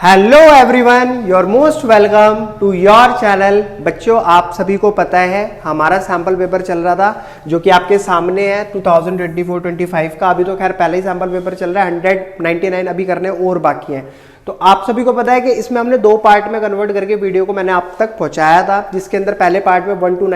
Hello everyone, your most welcome to your channel. बच्चों, आप सभी को पता है हमारा सैंपल पेपर चल रहा था जो कि आपके सामने है 2024-25 का। अभी तो खैर पहले ही सैंपल पेपर चल रहा है, 199 अभी करने और बाकी हैं। तो आप सभी को पता है कि इसमें हमने दो पार्ट में कन्वर्ट करके वीडियो को मैंने आप तक पहुंचाया था, जिसके अंदर पहले पार्ट में 1 to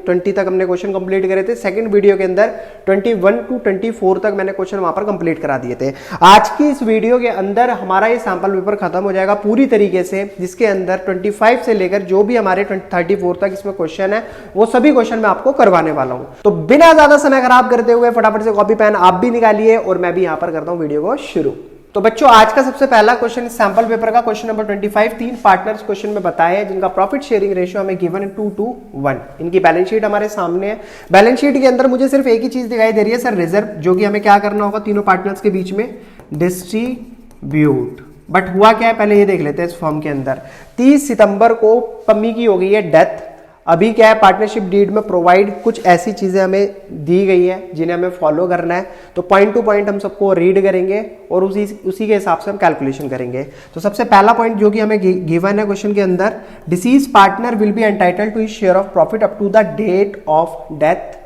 20 तक हमने क्वेश्चन कंप्लीट करे थे। सेकंड वीडियो के अंदर 21 to 24 तक मैंने क्वेश्चन वहां पर कंप्लीट करा दिए थे। आज की इस वीडियो के अंदर हमारा ये सैंपल पेपर खत्म हो जाएगा पूरी तरीके से, जिसके अंदर 25 से लेकर जो भी हमारे 34 तक इसमें क्वेश्चन है वो सभी क्वेश्चन मैं आपको करवाने वाला हूं। तो बिना ज्यादा समय खराब करते हुए फटाफट से कॉपी पेन आप भी निकालिए और मैं भी यहां पर करता हूं वीडियो को शुरू। तो बच्चों, आज का सबसे पहला क्वेश्चन सैंपल पेपर का क्वेश्चन नंबर 25, 3 पार्टनर्स क्वेश्चन में बताए हैं जिनका प्रॉफिट शेयरिंग रेशियो हमें गिवन है 2 to 1। इनकी बैलेंस शीट हमारे सामने है। बैलेंस शीट के अंदर मुझे सिर्फ एक ही चीज दिखाई दे रही है सर, रिजर्व, जो कि हमें क्या करना होगा तीनों पार्टनर्स के बीच में डिस्ट्रीब्यूट। बट हुआ क्या है पहले ये देख लेते हैं। इस फॉर्म के अंदर 30 सितंबर को पम्मी की हो गई है डेथ। अभी क्या है, पार्टनरशिप डीड में प्रोवाइड कुछ ऐसी चीजें हमें दी गई है जिन्हें हमें फॉलो करना है। तो पॉइंट टू पॉइंट हम सबको रीड करेंगे और उसी के हिसाब से हम कैलकुलेशन करेंगे। तो सबसे पहला पॉइंट जो कि हमें गिवन है क्वेश्चन के अंदर, deceased partner will be entitled to his share of profit up to the date of death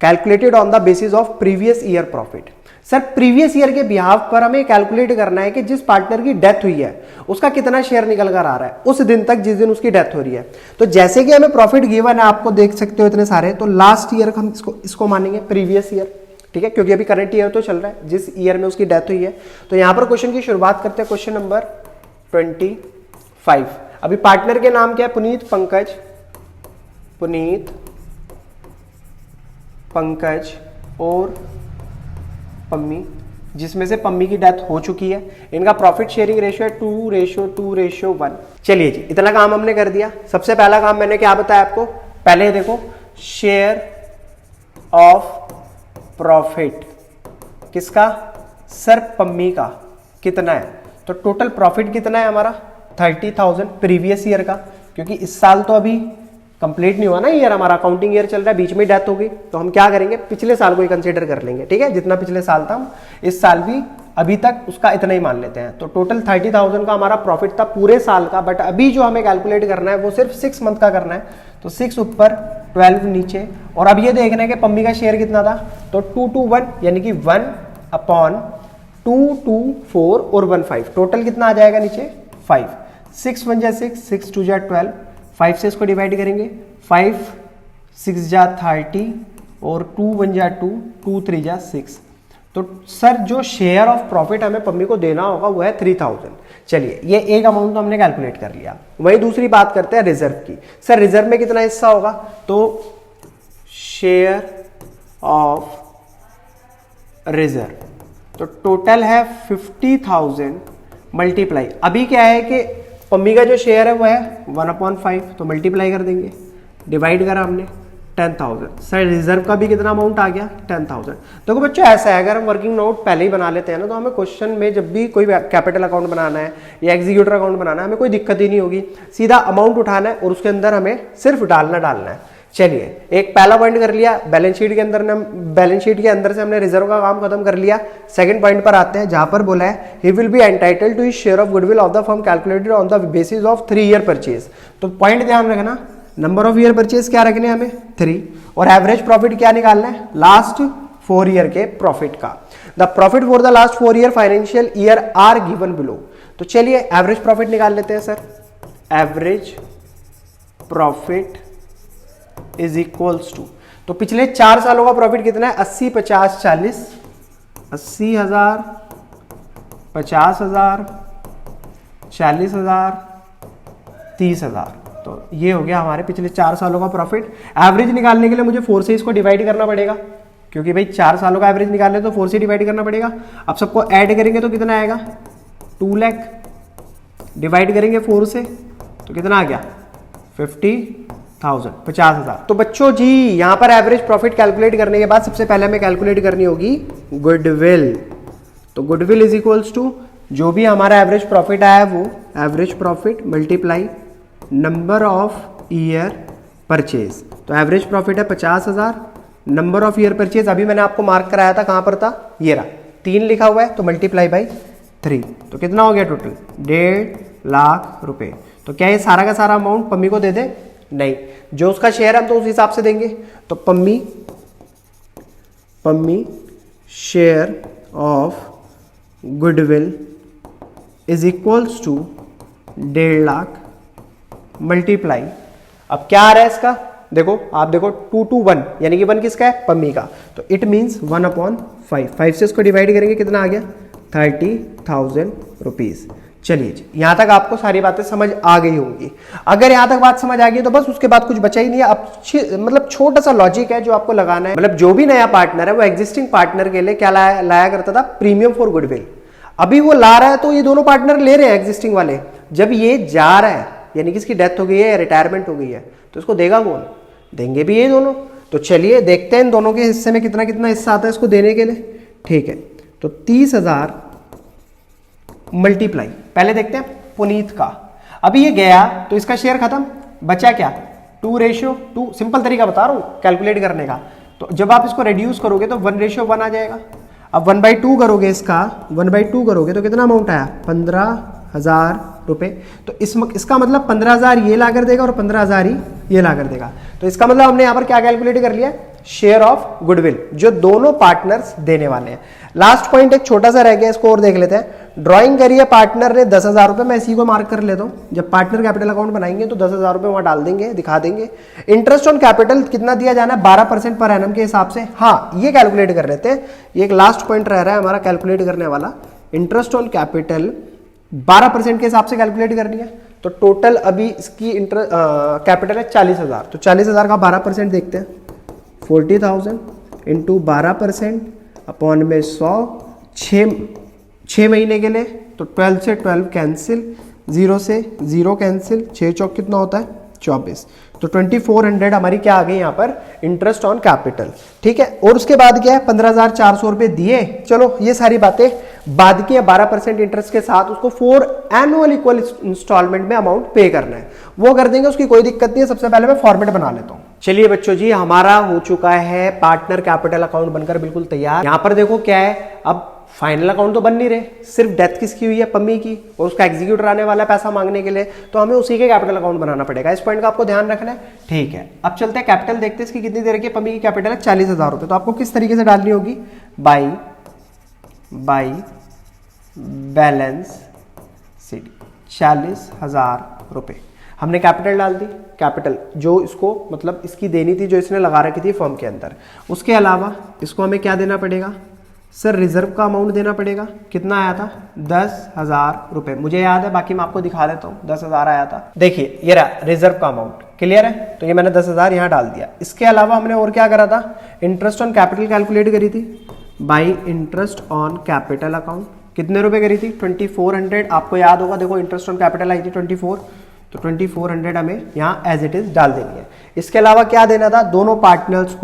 calculated on the basis of previous year profit. Sir, previous year के बिहाफ पर हमें calculate करना है कि जिस पार्टनर की डेथ हुई है उसका कितना शेयर निकल कर आ रहा है उस दिन तक जिस दिन उसकी डेथ हो रही है। तो जैसे कि हमें प्रॉफिट गिवन है, आपको देख सकते हो इतने सारे, तो लास्ट ईयर हम इसको मानेंगे प्रीवियस ईयर, ठीक है, क्योंकि अभी करंट ईयर तो चल रहा है जिस ईयर में उसकी डेथ हुई है। तो यहां पर क्वेश्चन की शुरुआत करते हैं क्वेश्चन नंबर 25। अभी पार्टनर के नाम क्या है? पुनीत, पंकज, पुनीत, पंकज और पम्मी, जिसमें से पम्मी की डेथ हो चुकी है। इनका प्रॉफिट शेयरिंग रेशियो है 2:1। चलिए जी, इतना काम हमने कर दिया। सबसे पहला काम मैंने क्या बताया आपको, पहले देखो शेयर ऑफ प्रॉफिट किसका? सर, पम्मी का। कितना है? तो टोटल प्रॉफिट कितना है हमारा? 30,000 प्रीवियस ईयर का, क्योंकि इस साल तो अभी कंप्लीट नहीं हुआ ना ईयर, हमारा अकाउंटिंग ईयर चल रहा है, बीच में डेथ हो गई। तो हम क्या करेंगे, पिछले साल को ही कंसीडर कर लेंगे, ठीक है। जितना पिछले साल था हम इस साल भी अभी तक उसका इतना ही मान लेते हैं। तो टोटल 30,000 का हमारा प्रॉफिट था पूरे साल का। बट अभी जो हमें कैलकुलेट करना है वो सिर्फ 6 मंथ का करना है। तो 6 ऊपर, 12 नीचे। और अब ये देखना है कि पम्मी का शेयर कितना था। तो 2 to 1 यानी कि 1/2 to 4 और 1/5, टोटल कितना आ जाएगा नीचे? 5। 6 1 जा 6, 6 2 जा 12, 5 से इसको डिवाइड करेंगे, 5 6 जा 30 और 2 1 जा 2, 2 3 जा 6। तो सर, जो शेयर ऑफ प्रॉफिट हमें पम्मी को देना होगा वो है 3000। चलिए, ये एक अमाउंट तो हमने कैलकुलेट कर लिया। वही दूसरी बात करते हैं रिजर्व की। सर, रिजर्व में कितना हिस्सा होगा? तो शेयर ऑफ रिजर्व, तो टोटल है 50,000 मल्टीप्लाई। अभी क्या है कि पम्मी का जो शेयर है वो है 1/5, तो मल्टीप्लाई कर देंगे, डिवाइड करा हमने 10,000। सर, रिजर्व का भी कितना अमाउंट आ गया? 10,000। देखो बच्चों, ऐसा है, अगर हम वर्किंग नोट पहले ही बना लेते हैं ना, तो हमें क्वेश्चन में जब भी कोई कैपिटल अकाउंट बनाना है या एग्जीक्यूटर अकाउंट बनाना है, हमें कोई दिक्कत ही नहीं होगी। सीधा अमाउंट उठाना है और उसके अंदर हमें सिर्फ डालना है। चलिए, एक पहला पॉइंट कर लिया। बैलेंस शीट के अंदर बैलेंस शीट के अंदर से हमने रिजर्व का काम खत्म कर लिया। सेकंड पॉइंट पर आते हैं, जहां पर बोला है he will be entitled to his share of goodwill of the firm calculated on the basis of 3 year purchase. तो पॉइंट ध्यान रखना, नंबर ऑफ ईयर परचेज क्या रखने हमें? 3, और एवरेज प्रॉफिट क्या निकालना है? लास्ट 4 ईयर के प्रॉफिट का। The profit for the last 4 year financial year are given below. तो चलिए एवरेज प्रॉफिट निकाल लेते हैं sir. Average profit is equals to, तो पिछले 4 सालों का प्रॉफिट कितना है? 80 50 40, 80,000, 50,000, 40,000, 30,000। तो ये हो गया हमारे पिछले 4 सालों का प्रॉफिट। एवरेज निकालने के लिए मुझे 4 से इसको डिवाइड करना पड़ेगा, क्योंकि भाई 4 सालों का एवरेज निकालने तो 4 से डिवाइड करना पड़ेगा। अब सबको ऐड करेंगे तो कितना आएगा? 2 लाख। डिवाइड करेंगे 4 से तो कितना आ गया? 50,000। तो बच्चों जी, यहां पर एवरेज प्रॉफिट कैलकुलेट करने के बाद सबसे पहले हमें कैलकुलेट करनी होगी गुडविल। तो गुडविल इज इक्वल्स टू जो भी हमारा एवरेज प्रॉफिट आया है वो average profit multiply number of year purchase. तो एवरेज प्रॉफिट है 50,000, नंबर ऑफ ईयर परचेज अभी मैंने आपको मार्क कराया था, कहां पर था? ये रहा, 3 लिखा हुआ है, तो मल्टीप्लाई बाई 3। तो कितना हो गया टोटल? 1.5 लाख रुपए। तो क्या ये सारा का सारा अमाउंट पम्मी को दे दे? नहीं, जो उसका शेयर है हम तो उस हिसाब से देंगे। तो Pammi share of goodwill is equals to 1.5 lakh multiply, अब क्या आ रहा है इसका, देखो आप देखो 2 to 1, यानी कि 1 किसका है? पम्मी का। तो इट मीन्स 1/5, 5 से इसको डिवाइड करेंगे, कितना आ गया? 30,000 रुपीज। चलिए जी, यहां तक आपको सारी बातें समझ आ गई होंगी। अगर यहां तक बात समझ आ गई तो बस उसके बाद कुछ बचा ही नहीं है। अब मतलब छोटा सा लॉजिक है जो आपको लगाना है। मतलब जो भी नया पार्टनर है वो एग्जिस्टिंग पार्टनर के लिए क्या लाया करता था? Premium for goodwill. अभी वो ला रहा है तो ये दोनों पार्टनर ले रहे हैं एग्जिस्टिंग वाले। जब ये जा रहा है यानी कि इसकी डेथ हो गई है या रिटायरमेंट हो गई है, तो इसको देगा कौन? देंगे भी ये दोनों। तो चलिए देखते हैं इन दोनों के हिस्से में कितना कितना हिस्सा आता है इसको देने के लिए। ठीक है, तो 30,000 मल्टीप्लाई, पहले देखते हैं पुनीत का। अभी ये गया तो इसका शेयर खत्म, बचा क्या? 2:2। सिंपल तरीका बता रहा हूं कैलकुलेट करने का। तो जब आप इसको रिड्यूस करोगे तो 1:1 आ जाएगा। अब 1/2 करोगे, इसका 1/2 करोगे तो कितना अमाउंट आया? 15,000 रुपए। तो इसका मतलब 15,000 ये ला कर देगा और 15,000 ही ये ला कर देगा। तो इसका मतलब हमने यहां पर क्या कैलकुलेट कर लिया? शेयर ऑफ गुडविल जो दोनों पार्टनर्स देने वाले हैं। लास्ट पॉइंट एक छोटा सा रह गया, इसको और देख लेते हैं। ड्राइंग करिए, पार्टनर ने 10,000 रुपए, मैं इसी को मार्क कर लेता हूं। जब पार्टनर कैपिटल अकाउंट बनाएंगे तो 10,000 रुपए वहां डाल देंगे, दिखा देंगे। इंटरेस्ट ऑन कैपिटल कितना दिया जाना है? 12% पर एनम के हिसाब से। हाँ, ये कैलकुलेट कर लेते हैं। ये एक लास्ट पॉइंट रह रहा है हमारा कैलकुलेट करने वाला। इंटरेस्ट ऑन कैपिटल 12% के हिसाब से कैलकुलेट करनी है। तो टोटल अभी इसकी कैपिटल है 40,000। तो 40,000 का 12% देखते हैं, 40,000 इंटू 12% अपॉन में 100, 6 महीने के लिए। तो 12 से 12 कैंसिल, 0 से 0 कैंसिल, 6 चौक कितना होता है? 24। तो 2400 हमारी क्या आ गई यहाँ पर? Interest on capital. ठीक है, और उसके बाद क्या है? 15,400 रुपए दिए। चलो ये सारी बातें बाद की है। 12% इंटरेस्ट के साथ उसको 4 एनुअल इक्वल इंस्टॉलमेंट में अमाउंट पे करना है, वो कर देंगे, उसकी कोई दिक्कत नहीं है। सबसे पहले मैं फॉर्मेट बना लेता हूं। चलिए बच्चों जी, हमारा हो चुका है पार्टनर कैपिटल अकाउंट बनकर बिल्कुल तैयार। यहां पर देखो क्या है, अब फाइनल अकाउंट तो बन नहीं रहे, सिर्फ डेथ किसकी हुई है? पम्मी की, और उसका एग्जीक्यूटर आने वाला है पैसा मांगने के लिए, तो हमें उसी के कैपिटल अकाउंट बनाना पड़ेगा। इस पॉइंट का आपको ध्यान रखना है। ठीक है, अब चलते हैं कैपिटल देखते हैं इसकी कितनी देर की। पम्मी की कैपिटल है 40,000 रुपए। तो आपको किस तरीके से डालनी होगी? बाई बैलेंस शीट 40,000 रुपए हमने कैपिटल डाल दी। कैपिटल जो इसको मतलब इसकी देनी थी, जो इसने लगा रखी थी फर्म के अंदर। उसके अलावा इसको हमें क्या देना पड़ेगा? सर रिजर्व का अमाउंट देना पड़ेगा। कितना आया था? 10,000 रुपए। मुझे याद है, बाकी मैं आपको दिखा देता हूँ। 10,000 आया था, देखिए ये रहा रिजर्व का अमाउंट। क्लियर है? तो ये मैंने 10,000 यहाँ डाल दिया। इसके अलावा हमने और क्या करा था? इंटरेस्ट ऑन कैपिटल कैलकुलेट करी थी by interest on capital account. कितने रुपए करी थी? 2400। आपको याद होगा, देखो इंटरेस्ट ऑन कैपिटल आई थी 24, तो 2400 हमें यहाँ एज इट इज डाल देनी है। इसके अलावा क्या देना था? दोनों पार्टनर्स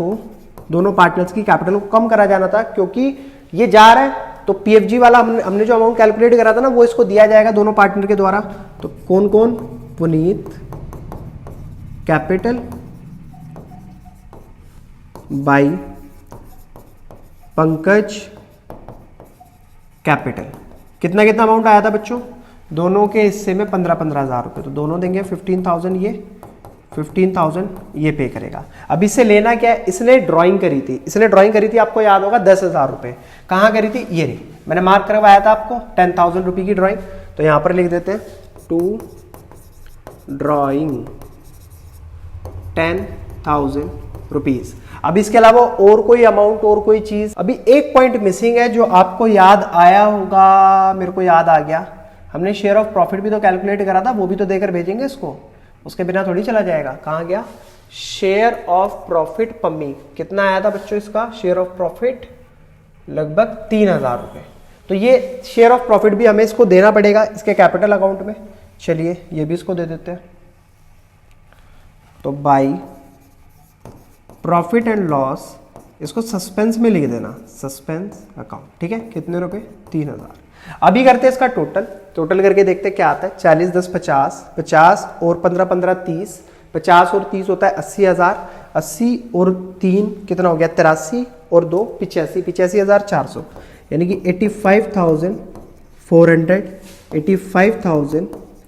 की कैपिटल को कम करा जाना था, क्योंकि ये जा रहा है तो पीएफजी वाला हमने जो अमाउंट कैलकुलेट करा था ना, वो इसको दिया जाएगा दोनों पार्टनर के द्वारा। तो कौन कौन? Puneet capital by Pankaj capital. कितना कितना अमाउंट आया था बच्चों? दोनों के हिस्से में 15,000 रुपए। तो दोनों देंगे 15,000, ये 15,000 ये पे करेगा। अब इससे लेना क्या है? इसने ड्राइंग करी थी, आपको याद होगा 10,000 रुपए। कहाँ करी थी? ये रही, मैंने मार्क करवाया था आपको 10,000 रुपए की ड्राइंग। तो यहां पर लिख देते हैं टू ड्राइंग 10,000 रुपीज। अब इसके अलावा और कोई अमाउंट, और कोई चीज? अभी एक पॉइंट मिसिंग है जो आपको याद आया होगा, मेरे को याद आ गया। हमने शेयर ऑफ प्रॉफिट भी तो कैलकुलेट करा था, वो भी तो देकर भेजेंगे इसको, उसके बिना थोड़ी चला जाएगा। कहां गया? Share of profit Pammi. कितना आया था बच्चों इसका शेयर ऑफ प्रॉफिट? लगभग 3,000 रुपए। तो ये शेयर ऑफ प्रॉफिट भी हमें इसको देना पड़ेगा इसके कैपिटल अकाउंट में। चलिए ये भी इसको दे देते हैं। तो बाई प्रॉफिट एंड लॉस, इसको सस्पेंस में लिख देना, सस्पेंस अकाउंट। ठीक है, कितने रुपए? 3,000। अभी करते हैं इसका टोटल करके देखते हैं क्या आता है। 40 10 50, 50 और 15 15 30, 50 और 30 होता है 80,000, 80 और 3 कितना हो गया? 83 और 2 85, 85,400, यानी कि 85,400,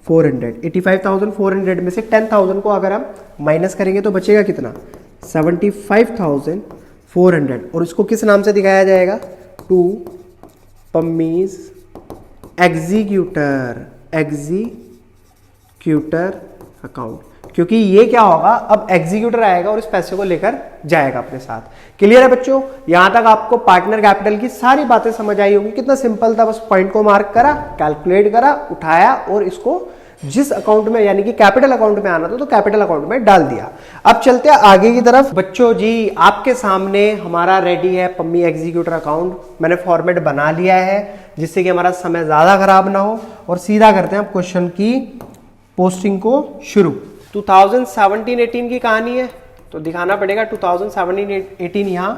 85,400 में से 10,000 को अगर हम माइनस करेंगे तो बचेगा कितना, 75,400। और इसको किस नाम से दिखाया जाएगा, टू पम्मीज एग्जीक्यूटर अकाउंट, क्योंकि ये क्या होगा, अब एग्जीक्यूटर आएगा और इस पैसे को लेकर जाएगा अपने साथ। क्लियर है बच्चों, यहां तक आपको पार्टनर कैपिटल की सारी बातें समझ आई होगी। कितना सिंपल था, बस पॉइंट को मार्क करा, कैलकुलेट करा, उठाया और इसको जिस अकाउंट में यानी कि कैपिटल अकाउंट में आना था तो कैपिटल अकाउंट में डाल दिया। अब चलते हैं आगे की तरफ। बच्चों जी आपके सामने हमारा रेडी है पम्मी एग्जीक्यूटर अकाउंट। मैंने फॉर्मेट बना लिया है जिससे कि हमारा समय ज्यादा खराब ना हो, और सीधा करते हैं क्वेश्चन की पोस्टिंग को शुरू। 2017-18 की कहानी है तो दिखाना पड़ेगा 2017-18 यहां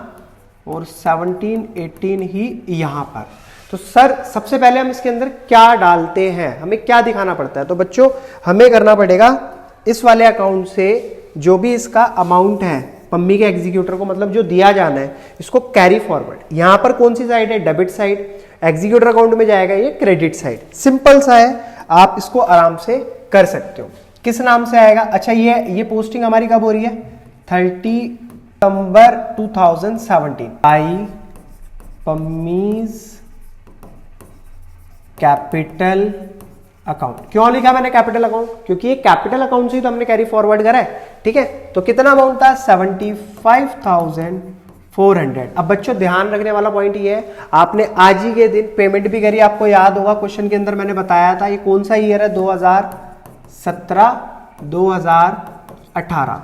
और 17-18 ही यहां पर। तो सर सबसे पहले हम इसके अंदर क्या डालते हैं, हमें क्या दिखाना पड़ता है, तो बच्चों हमें करना पड़ेगा इस वाले अकाउंट से जो भी इसका अमाउंट है पम्मी के एग्जीक्यूटर को, मतलब जो दिया जाना है, इसको कैरी फॉरवर्ड। यहां पर कौन सी साइड है, डेबिट साइड, एग्जीक्यूटर अकाउंट में जाएगा ये क्रेडिट साइड। सिंपल सा है, आप इसको आराम से कर सकते हो। किस नाम से आएगा, अच्छा ये पोस्टिंग हमारी कब हो रही है, 30 सितंबर 2017 बाई पम्मीज कैपिटल अकाउंट। क्यों लिखा मैंने कैपिटल अकाउंट, क्योंकि ये कैपिटल अकाउंट से ही तो हमने कैरी फॉरवर्ड करा है। ठीक है, तो कितना अमाउंट था, 75,400। अब बच्चों ध्यान रखने वाला पॉइंट ये है, आपने आज ही के दिन पेमेंट भी करी, आपको याद होगा क्वेश्चन के अंदर मैंने बताया था। ये कौन सा ईयर है, 2017-2018।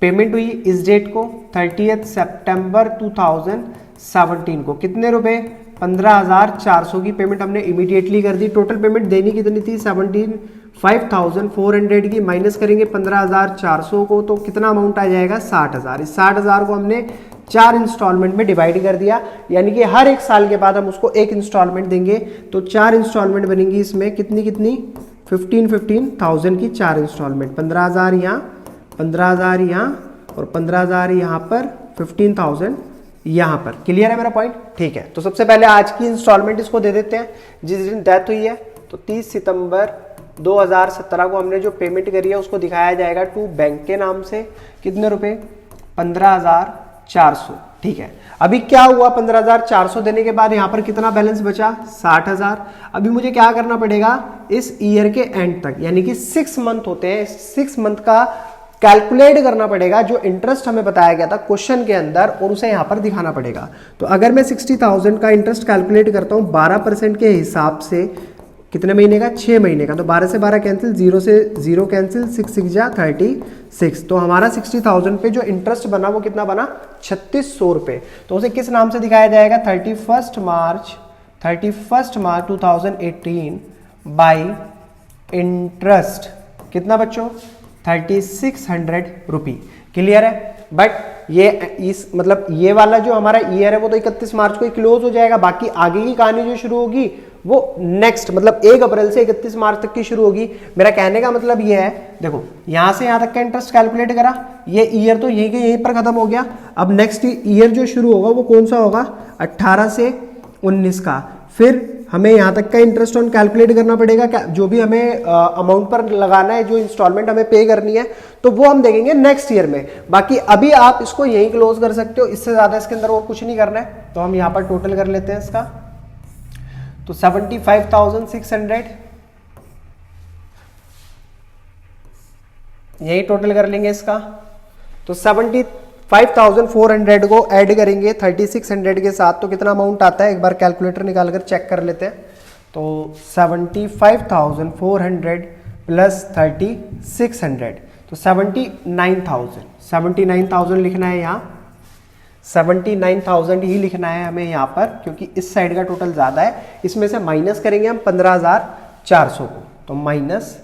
पेमेंट हुई इस डेट को 30 सितंबर 2017 को। कितने रुपए, 15,400 की पेमेंट हमने इमीडिएटली कर दी। टोटल पेमेंट देनी कितनी थी, 75,400 की, माइनस करेंगे 15,400 को तो कितना अमाउंट आ जाएगा, 60,000। इस 60,000 को हमने 4 इंस्टॉलमेंट में डिवाइड कर दिया, यानी कि हर एक साल के बाद हम उसको एक इंस्टॉलमेंट देंगे। तो 4 इंस्टॉलमेंट बनेंगी इसमें, कितनी 15,000 की 4 इंस्टॉलमेंट, 15,000 यहाँ, 15,000 यहाँ और 15,000 यहाँ पर, 15,000 यहां पर। क्लियर है मेरा पॉइंट, ठीक है। तो सबसे पहले आज की इंस्टॉलमेंट इसको दे देते हैं, जिस दिन डेथ हुई है तो 30 सितंबर 2017 को हमने जो पेमेंट करी है उसको दिखाया जाएगा टू बैंक के नाम से। कितने रुपए, 15,400। ठीक है, अभी क्या हुआ, 15,400 देने के बाद यहां पर कितना बैलेंस बचा, 60,000। अभी मुझे क्या करना पड़ेगा, इस ईयर के एंड तक, यानी कि 6 मंथ होते हैं, 6 मंथ का कैलकुलेट करना पड़ेगा, जो इंटरेस्ट हमें बताया गया था क्वेश्चन के अंदर, और उसे यहां पर दिखाना पड़ेगा। तो अगर मैं 60,000 का इंटरेस्ट कैलकुलेट करता हूं 12% के हिसाब से, कितने महीने का, 6 महीने का, तो 12 से 12 कैंसिल, 0 से 0 कैंसिल, 6 6 जा 36। तो हमारा 60,000 पे जो इंटरेस्ट बना वो कितना बना, 3600 रुपए। तो उसे किस नाम से दिखाया जाएगा, 31 मार्च 2018 बाई इंटरेस्ट। कितना बच्चों, 3600 रुपी। क्लियर है, बट ये इस मतलब ये वाला जो हमारा ईयर है वो तो 31 मार्च को ही क्लोज हो जाएगा। बाकी आगे की कहानी जो शुरू होगी वो नेक्स्ट मतलब 1 अप्रैल से 31 मार्च तक की शुरू होगी। मेरा कहने का मतलब ये है, देखो यहां से यहां तक का इंटरेस्ट कैलकुलेट करा, ये ईयर तो यहीं पर खत्म हो गया। अब नेक्स्ट ईयर जो शुरू होगा वो कौन सा होगा, 18 से 19 का। फिर हमें यहां तक का इंटरेस्ट ऑन कैलकुलेट करना पड़ेगा, जो भी हमें अमाउंट पर लगाना है, जो इंस्टॉलमेंट हमें पे करनी है, तो वो हम देखेंगे नेक्स्ट ईयर में। बाकी अभी आप इसको यहीं क्लोज कर सकते हो, इससे ज्यादा इसके अंदर और कुछ नहीं करना है। तो हम यहां पर टोटल कर लेते हैं इसका, तो 75,600 यही टोटल कर लेंगे इसका। तो 75,400 को ऐड करेंगे 3600 के साथ, तो कितना अमाउंट आता है, एक बार कैलकुलेटर निकालकर चेक कर लेते हैं। तो 75,400 प्लस 3600 तो 79,000 लिखना है यहाँ, 79,000 ही लिखना है हमें यहाँ पर, क्योंकि इस साइड का टोटल ज्यादा है। इसमें से माइनस करेंगे हम 15,400 को, तो माइनस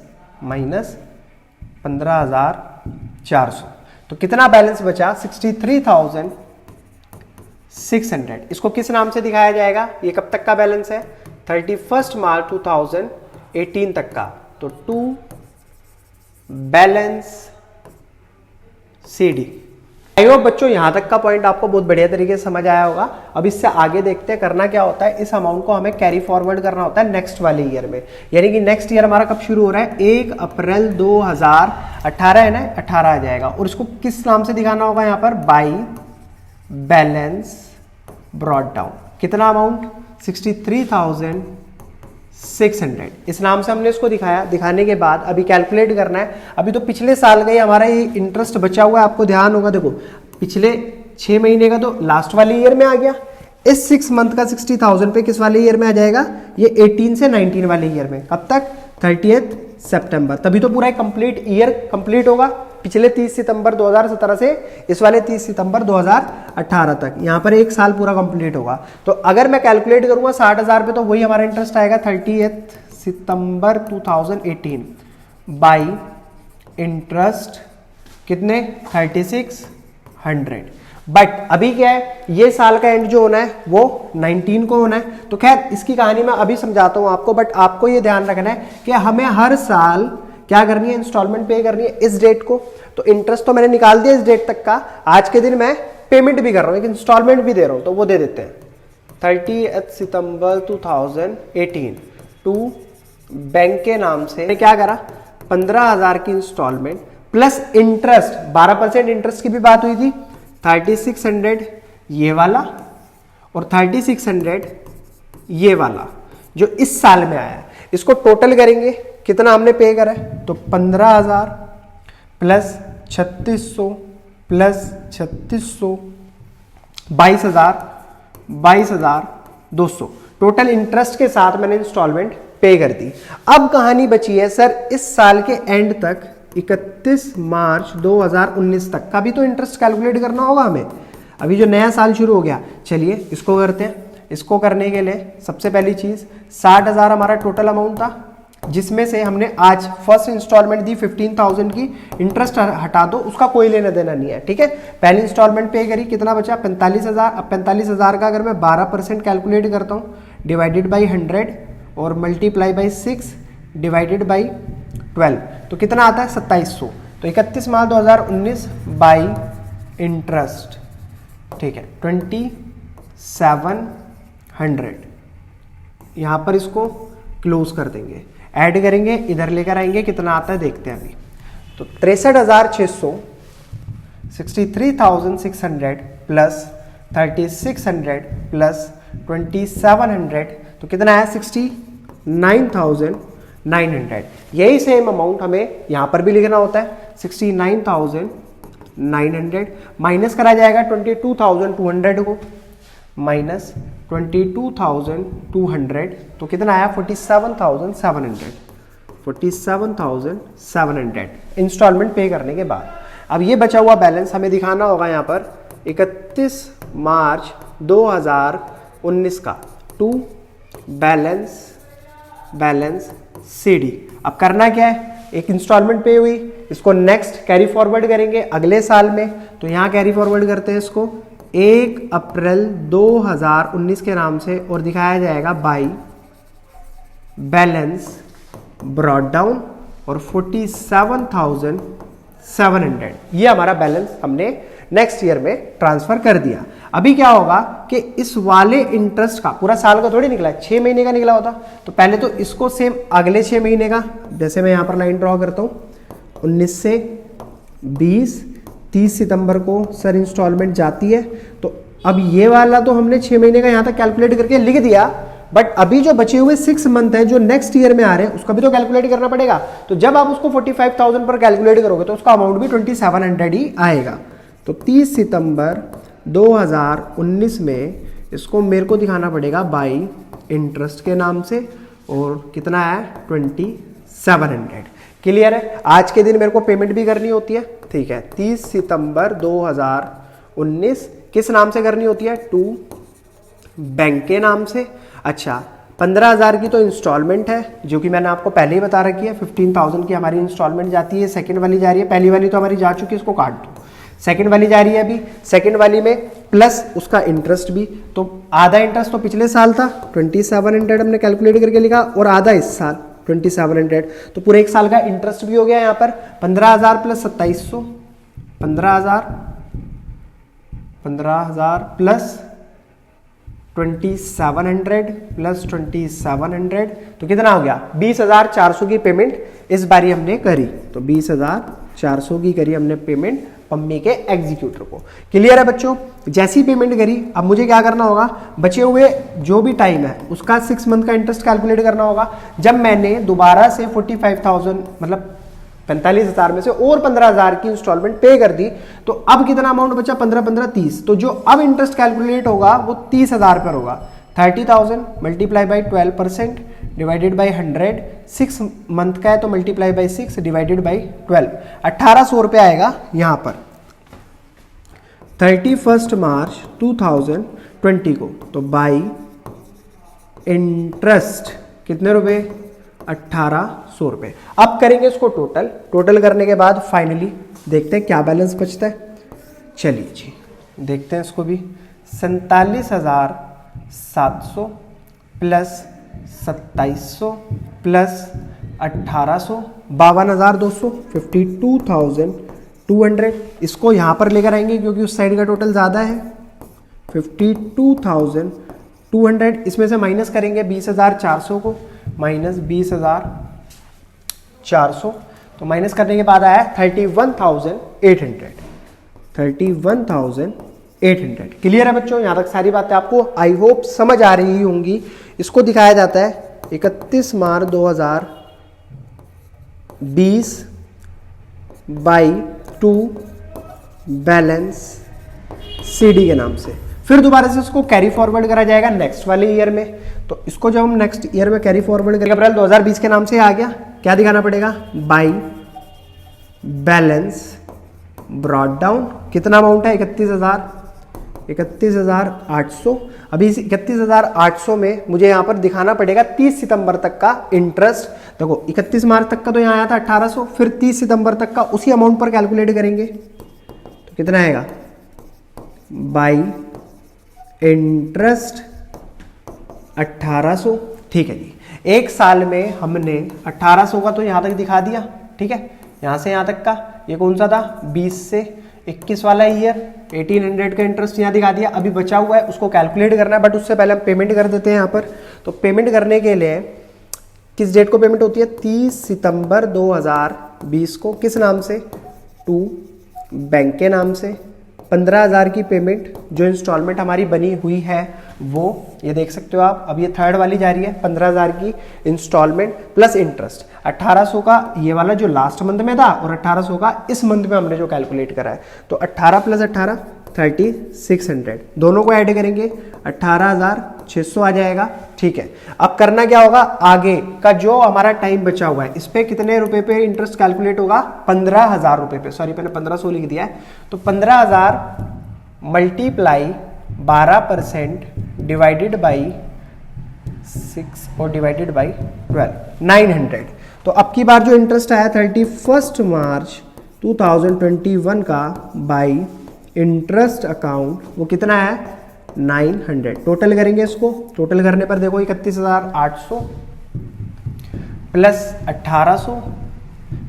15,400, तो कितना बैलेंस बचा, 63,600। इसको किस नाम से दिखाया जाएगा, ये कब तक का बैलेंस है, 31 मार्च 2018 तक का। तो to balance CD I hope बच्चों यहाँ तक का पॉइंट आपको बहुत बढ़िया तरीके से समझ आया होगा। अब इससे आगे देखते हैं करना क्या होता है। इस अमाउंट को हमें कैरी फॉरवर्ड करना होता है नेक्स्ट वाले ईयर में, यानी कि नेक्स्ट ईयर हमारा कब शुरू हो रहा है, 1 अप्रैल 2018 है ना, 18 आ जाएगा। और इसको किस नाम से दिखाना होगा यहाँ पर, बाई बैलेंस ब्रॉट डाउन। कितना अमाउंट, 63,600। इस नाम से हमने इसको दिखाया। दिखाने के बाद अभी कैलकुलेट करना है। अभी तो पिछले साल का ही हमारा ये इंटरेस्ट बचा हुआ है, आपको ध्यान होगा। देखो पिछले 6 महीने का तो लास्ट वाले ईयर में आ गया। इस 6 मंथ का 60,000 पे किस वाले ईयर में आ जाएगा, ये 18 से 19 वाले ईयर में। कब तक, 30 सितंबर। तभी तो पूरा कंप्लीट ईयर कंप्लीट होगा, पिछले 30 सितंबर 2017 से इस वाले 30 सितंबर 2018 तक। यहाँ पर एक साल पूरा कंप्लीट होगा। तो अगर मैं कैलकुलेट करूंगा 60,000 पे, तो वही हमारा इंटरेस्ट आएगा 30 सितंबर 2018 बाई इंटरेस्ट कितने, 3600। बट अभी क्या है, ये साल का एंड जो होना है वो 19 को होना है। तो खैर इसकी कहानी मैं अभी समझाता हूं आपको, बट आपको ये ध्यान रखना है कि हमें हर साल क्या करनी है, इंस्टॉलमेंट पे करनी है इस डेट को। तो इंटरेस्ट तो मैंने निकाल दिया इस डेट तक का, आज के दिन मैं पेमेंट भी कर रहा हूं, एक इंस्टॉलमेंट भी दे रहा हूं, तो वो दे देते हैं 30 सितंबर 2018 टू बैंक के नाम से। मैंने क्या करा, 15,000 की इंस्टॉलमेंट प्लस इंटरेस्ट, 12% इंटरेस्ट की भी बात हुई थी, 3600 ये वाला और 3600 ये वाला जो इस साल में आया। इसको टोटल करेंगे, कितना हमने पे करा है, तो 15,000 प्लस 3600 प्लस 3600 22,200 टोटल इंटरेस्ट के साथ मैंने इंस्टॉलमेंट पे कर दी। अब कहानी बची है सर इस साल के एंड तक 31 मार्च 2019 तक का भी तो इंटरेस्ट कैलकुलेट करना होगा हमें। अभी जो नया साल शुरू हो गया, चलिए इसको करते हैं। इसको करने के लिए सबसे पहली चीज 60,000 हमारा टोटल अमाउंट था, जिसमें से हमने आज फर्स्ट इंस्टॉलमेंट दी 15,000 की। इंटरेस्ट हटा दो, उसका कोई लेना देना नहीं है, ठीक है। पहली इंस्टॉलमेंट पे करी, कितना बचा, 45,000। अब 45,000 का अगर मैं 12% कैलकुलेट करता हूँ, डिवाइडेड बाई 100 और मल्टीप्लाई बाई 6 डिवाइडेड बाई 12, तो कितना आता है, 2700। तो 31 मार्च 2019 बाई इंटरेस्ट, ठीक है, 2700। यहां पर इसको क्लोज कर देंगे, ऐड करेंगे, इधर लेकर आएंगे, कितना आता है देखते हैं अभी। तो 63,600 63,600 प्लस 3600 प्लस 2700, तो कितना है 69,900। यही सेम अमाउंट हमें यहां पर भी लिखना होता है, 69,900 माइनस करा जाएगा 22,200 को, माइनस 22,200, तो कितना आया 47,700 47,700 इंस्टॉलमेंट पे करने के बाद। अब ये बचा हुआ बैलेंस हमें दिखाना होगा यहाँ पर 31 मार्च 2019 का टू बैलेंस सीडी। अब करना क्या है, एक इंस्टॉलमेंट पे हुई, इसको नेक्स्ट कैरी फॉरवर्ड करेंगे अगले साल में। तो यहां कैरी फॉरवर्ड करते हैं इसको 1 अप्रैल 2019 के नाम से, और दिखाया जाएगा बाई बैलेंस ब्रॉट डाउन और 47,700 ये हमारा बैलेंस हमने नेक्स्ट ईयर में ट्रांसफर कर दिया। अभी क्या होगा कि इस वाले इंटरेस्ट का पूरा साल का थोड़ी निकला है, 6 महीने का निकला होता। तो पहले तो इसको सेम अगले 6 महीने का, जैसे मैं यहां पर लाइन ड्रॉ करता हूं, 19 से 20 30 सितंबर को सर इंस्टॉलमेंट जाती है। तो अब ये वाला तो हमने 6 महीने का यहां तक कैलकुलेट करके लिख दिया, बट अभी जो बचे हुए 6 मंथ हैं जो नेक्स्ट ईयर में आ रहे हैं, उसका भी तो कैलकुलेट करना पड़ेगा। तो जब आप उसको 45,000 पर कैलकुलेट करोगे तो उसका अमाउंट भी 2700 ही आएगा। तो 30 सितंबर 2019 में इसको मेरे को दिखाना पड़ेगा बाई इंटरेस्ट के नाम से, और कितना है 2700। क्लियर है। आज के दिन मेरे को पेमेंट भी करनी होती है, ठीक है। 30 सितंबर 2019 किस नाम से करनी होती है, टू बैंक के नाम से। अच्छा, 15,000 की तो इंस्टॉलमेंट है जो कि मैंने आपको पहले ही बता रखी है। 15,000 की हमारी इंस्टॉलमेंट जाती है, सेकंड वाली जा रही है, पहली वाली तो हमारी जा चुकी है, इसको काट दो। सेकंड वाली जा रही है अभी, सेकंड वाली में प्लस उसका इंटरेस्ट भी। तो आधा इंटरेस्ट तो पिछले साल था 2700 हमने कैलकुलेट करके लिखा, और आधा इस साल 2700, तो पूरे एक साल का इंटरेस्ट भी हो गया यहाँ पर। 15,000 प्लस 2700, 15,000 15,000 प्लस 2700 प्लस 2700 तो कितना हो गया 20,400 की पेमेंट इस बारी हमने करी। तो 20,400 की करी हमने पेमेंट पम्मी के एग्जीक्यूटर को। क्लियर है बच्चों? जैसी पेमेंट करी अब मुझे क्या करना होगा, बचे हुए जो भी टाइम है उसका 6 मंथ का इंटरेस्ट कैलकुलेट करना होगा। जब मैंने दोबारा से 45,000 मतलब 45,000 में से और 15,000 की इंस्टॉलमेंट पे कर दी तो अब कितना अमाउंट बचा 15 30। तो जो अब इंटरेस्ट कैलकुलेट होगा वो 30,000 पर होगा। 30,000 multiply by 12% divided by 100, 6 month का है तो मल्टीप्लाई बाई 6 डिवाइडेड बाई 12, 1800 रुपये आएगा यहाँ पर 31 मार्च 2020 को। तो बाई इंटरेस्ट कितने रुपए 1800 रुपये। अब करेंगे इसको टोटल करने के बाद फाइनली देखते हैं क्या बैलेंस बचता है। चलिए जी देखते हैं इसको भी। 47,700 प्लस 2700 प्लस 1800 52,200 52,200। इसको यहाँ पर लेकर आएंगे क्योंकि उस साइड का टोटल ज़्यादा है। 52,200 इसमें से माइनस करेंगे 20,400 को, माइनस 20,400 तो माइनस करने के बाद आया 31,800 31,800। क्लियर है बच्चों? यहाँ तक सारी बातें आपको आई होप समझ आ रही होंगी। इसको दिखाया जाता है 31 मार्च 2020 बाई 2 बैलेंस सीडी के नाम से। फिर दोबारा से इसको कैरी फॉरवर्ड करा जाएगा नेक्स्ट वाले ईयर में। तो इसको जब हम नेक्स्ट ईयर में कैरी फॉरवर्ड करेंगे अप्रैल 2020 के नाम से आ गया। क्या दिखाना पड़ेगा बाई बैलेंस ब्रॉट डाउन। कितना अमाउंट है 31,800। अभी इस 31,800 में मुझे यहाँ पर दिखाना पड़ेगा 30 सितंबर तक का इंटरेस्ट। देखो 31 मार्च तक का तो यहाँ आया था 1800, फिर 30 सितंबर तक का उसी अमाउंट पर कैलकुलेट करेंगे तो कितना आएगा बाई इंटरेस्ट 1800। ठीक है जी, एक साल में हमने 1800 का तो यहाँ तक दिखा दिया। ठीक है, यहाँ से यहाँ तक का ये कौन सा था 20 से 21 वाला ईयर 1800 का इंटरेस्ट यहाँ दिखा दिया। अभी बचा हुआ है उसको कैलकुलेट करना है, बट उससे पहले हम पेमेंट कर देते हैं यहाँ पर। तो पेमेंट करने के लिए किस डेट को पेमेंट होती है 30 सितंबर 2020 को। किस नाम से टू बैंक के नाम से। 15,000 की पेमेंट जो इंस्टॉलमेंट हमारी बनी हुई है वो ये देख सकते हो आप। अब ये थर्ड वाली जा रही है 15,000 की इंस्टॉलमेंट प्लस इंटरेस्ट। 1800 का ये वाला जो लास्ट मंथ में था और 1800 का इस मंथ में हमने जो कैलकुलेट करा है। तो 18 प्लस 18 3600 दोनों को ऐड करेंगे 18,600 आ जाएगा। ठीक है, अब करना क्या होगा आगे का जो हमारा टाइम बचा हुआ है इस पे कितने रुपए पे इंटरेस्ट कैलकुलेट होगा 15,000 रुपए पे। सॉरी मैंने 1500 लिख दिया है। तो 15,000 मल्टीप्लाई 12% डिवाइडेड बाई 6 और डिवाइडेड बाई 12 900। तो अब की बार जो इंटरेस्ट आया 31 मार्च 2021 का बाई इंटरेस्ट अकाउंट वो कितना है 900। टोटल करेंगे इसको। टोटल करने पर देखो 31,800 प्लस 1800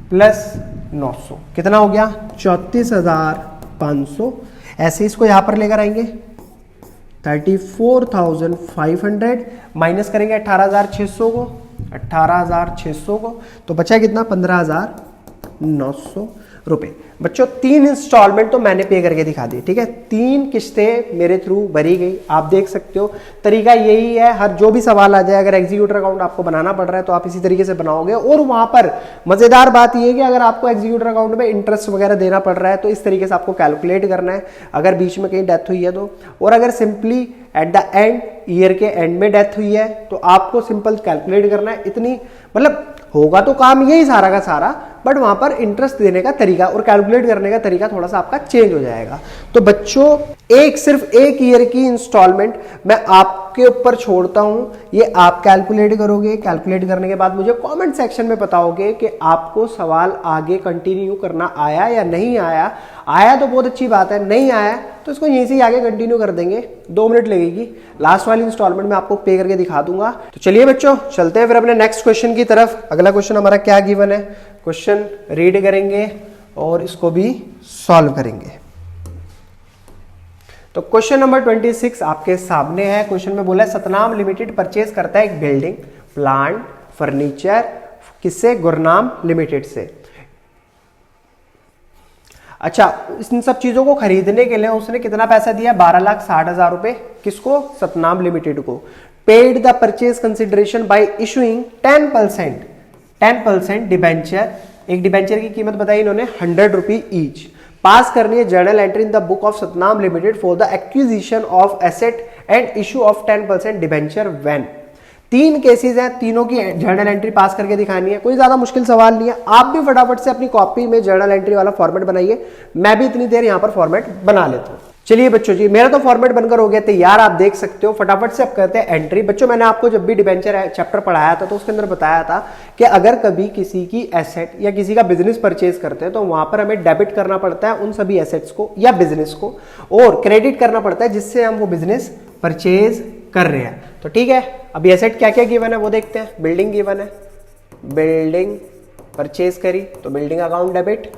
प्लस 900 कितना हो गया 34,500। ऐसे इसको यहां पर लेकर आएंगे 34,500 माइनस करेंगे 18,600 को 18,600 को तो बचा कितना 15,900 रुपए। बच्चों 3 इंस्टॉलमेंट तो मैंने पे करके दिखा दी। ठीक है, 3 किस्तें मेरे थ्रू भरी गई। आप देख सकते हो तरीका यही है। हर जो भी सवाल आ जाए अगर एग्जीक्यूटर अकाउंट आपको बनाना पड़ रहा है तो आप इसी तरीके से बनाओगे। और वहां पर मजेदार बात यह है कि अगर आपको एग्जीक्यूटर अकाउंट में इंटरेस्ट वगैरह देना पड़ रहा है तो इस तरीके से आपको कैलकुलेट करना है अगर बीच में कहीं डेथ हुई है तो। और अगर simply at the end year के एंड में डेथ हुई है तो आपको सिंपल कैलकुलेट करना है। इतनी मतलब होगा तो काम यही सारा का सारा, बट वहां पर इंटरेस्ट देने का तरीका और कैलकुलेट करने का तरीका थोड़ा सा आपका चेंज हो जाएगा। तो बच्चों सिर्फ एक ईयर की इंस्टॉलमेंट मैं आपके ऊपर छोड़ता हूं, ये आप कैलकुलेट करोगे। कैलकुलेट करने के बाद मुझे कमेंट सेक्शन में बताओगे कि आपको सवाल आगे कंटिन्यू करना आया या नहीं आया। आया तो बहुत अच्छी बात है, नहीं आया तो इसको यहीं से आगे कंटिन्यू कर देंगे। 2 मिनट लगेगी, लास्ट वाली इंस्टॉलमेंट में आपको पे करके दिखा दूंगा। तो चलिए बच्चों चलते हैं फिर अपने नेक्स्ट क्वेश्चन की तरफ। अगला क्वेश्चन हमारा क्या गिवन है, क्वेश्चन रीड करेंगे और इसको भी सॉल्व करेंगे। तो क्वेश्चन नंबर 26 आपके सामने है। क्वेश्चन में बोला है सतनाम लिमिटेड परचेज करता है एक बिल्डिंग, प्लांट, फर्नीचर किससे? गुरनाम लिमिटेड से। अच्छा, इन सब चीजों को खरीदने के लिए उसने कितना पैसा दिया? 12,60,000 रुपए। किसको? सतनाम लिमिटेड को। Paid the purchase consideration bye issuing 10% debenture. एक डिबेंचर की कीमत बताई इन्होंने 100 रुपी ईच। पास करनी है journal entry in the book of Satnam limited for the acquisition of asset and issue of 10% debenture when. 3 cases हैं, तीनों की जर्नल एंट्री पास करके दिखानी है। कोई ज्यादा मुश्किल सवाल नहीं है। आप भी फटाफट से अपनी कॉपी में जर्नल एंट्री वाला फॉर्मेट बनाइए। मैं भी इतनी देर यहां पर फॉर्मेट बना लेता हूं। चलिए बच्चों जी, मेरा तो फॉर्मेट बनकर हो गया तैयार, आप देख सकते हो। फटाफट से अब करते हैं एंट्री। बच्चों मैंने आपको जब भी डिबेंचर चैप्टर पढ़ाया था तो उसके अंदर बताया था कि अगर कभी किसी की एसेट या किसी का बिजनेस परचेज करते हैं तो वहां पर हमें डेबिट करना पड़ता है उन सभी एसेट्स को या बिजनेस को, और क्रेडिट करना पड़ता है जिससे हम वो बिजनेस परचेज कर रहे हैं। तो ठीक है, अभी एसेट क्या क्या गिवन है वो देखते हैं। बिल्डिंग गिवन है, बिल्डिंग परचेज करी तो बिल्डिंग अकाउंट डेबिट,